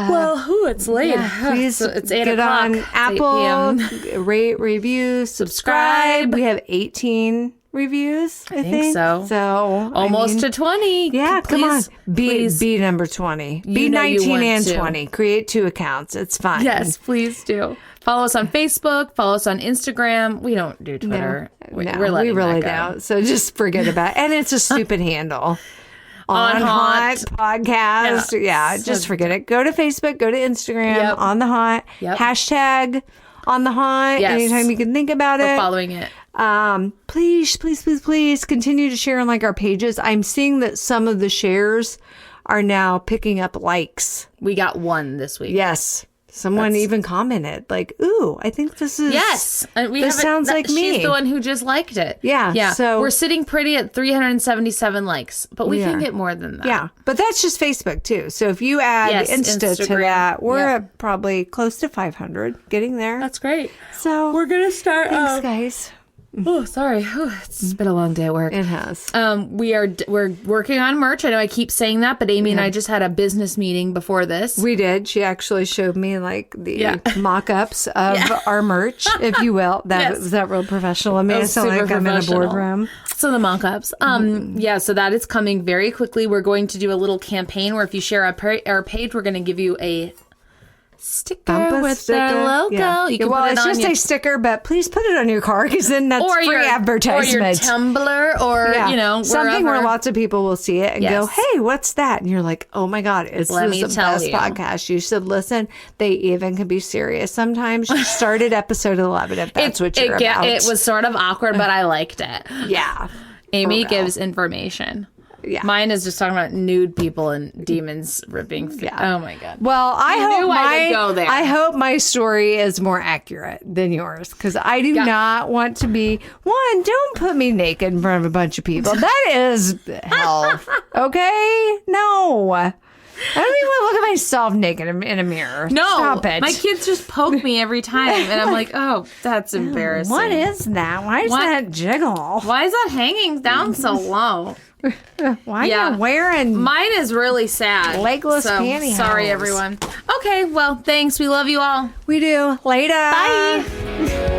Speaker 1: It's late.
Speaker 2: Yeah, please
Speaker 1: it's 8
Speaker 2: get
Speaker 1: o'clock.
Speaker 2: on Apple, rate, review, subscribe. We have 18 reviews, I think
Speaker 1: so.
Speaker 2: So
Speaker 1: almost to 20.
Speaker 2: Yeah, come on. Be number 20. Be 19 and 20. Create 2 accounts. It's fine.
Speaker 1: Yes, please do. Follow us on Facebook. Follow us on Instagram. We don't do Twitter.
Speaker 2: We really don't. So just forget about it. And it's a stupid handle. On Hot Podcast. Yeah, just forget it. Go to Facebook. Go to Instagram. On the Hot. Hashtag On the Hot.
Speaker 1: Yes.
Speaker 2: Anytime you can think about
Speaker 1: We're following it.
Speaker 2: Please continue to share on like our pages. I'm seeing that some of the shares are now picking up likes.
Speaker 1: We got 1 this week.
Speaker 2: Yes. Someone even commented, like, ooh, I think this is...
Speaker 1: Yes.
Speaker 2: This sounds like me.
Speaker 1: She's the one who just liked it.
Speaker 2: Yeah.
Speaker 1: So we're sitting pretty at 377 likes, but we can get more than that.
Speaker 2: Yeah. But that's just Facebook, too. So if you add Insta to that, we're at probably close to 500, getting there.
Speaker 1: That's great.
Speaker 2: So
Speaker 1: we're going to start...
Speaker 2: Thanks, guys.
Speaker 1: Oh, sorry. It's been a long day at work.
Speaker 2: It has.
Speaker 1: We're working on merch. I know I keep saying that, but Amy and I just had a business meeting before this.
Speaker 2: We did. She actually showed me like the mock-ups of our merch, if you will. Was that real professional? I mean, it sounds like I'm in a boardroom.
Speaker 1: So the mock-ups. So that is coming very quickly. We're going to do a little campaign where if you share our page, we're going to give you a sticker with the logo.
Speaker 2: Yeah.
Speaker 1: You can
Speaker 2: well,
Speaker 1: put it
Speaker 2: it's
Speaker 1: on
Speaker 2: just a sticker, but please put it on your car because then that's free advertisement.
Speaker 1: Or your Tumblr or,
Speaker 2: something
Speaker 1: wherever.
Speaker 2: where lots of people will see it and go, hey, what's that? And you're like, oh my God, it's the best podcast. You should listen. They even can be serious. Sometimes you started episode 11 if that's what you're about.
Speaker 1: It was sort of awkward, but I liked it.
Speaker 2: Yeah.
Speaker 1: Amy gives information. Yeah. Mine is just talking about nude people and demons ripping. Oh my God.
Speaker 2: Well, I hope my story is more accurate than yours because I do not want to be don't put me naked in front of a bunch of people. That is hell. Okay? No. I don't even want to look at myself naked in a mirror.
Speaker 1: No.
Speaker 2: Stop it.
Speaker 1: My kids just poke me every time and I'm like, oh, that's embarrassing.
Speaker 2: What is that? Why is that jiggle?
Speaker 1: Why is that hanging down so low?
Speaker 2: Why are you wearing
Speaker 1: mine is really sad.
Speaker 2: Legless pantyhose.
Speaker 1: Sorry, everyone. Okay, well, thanks. We love you all.
Speaker 2: We do. Later.
Speaker 1: Bye.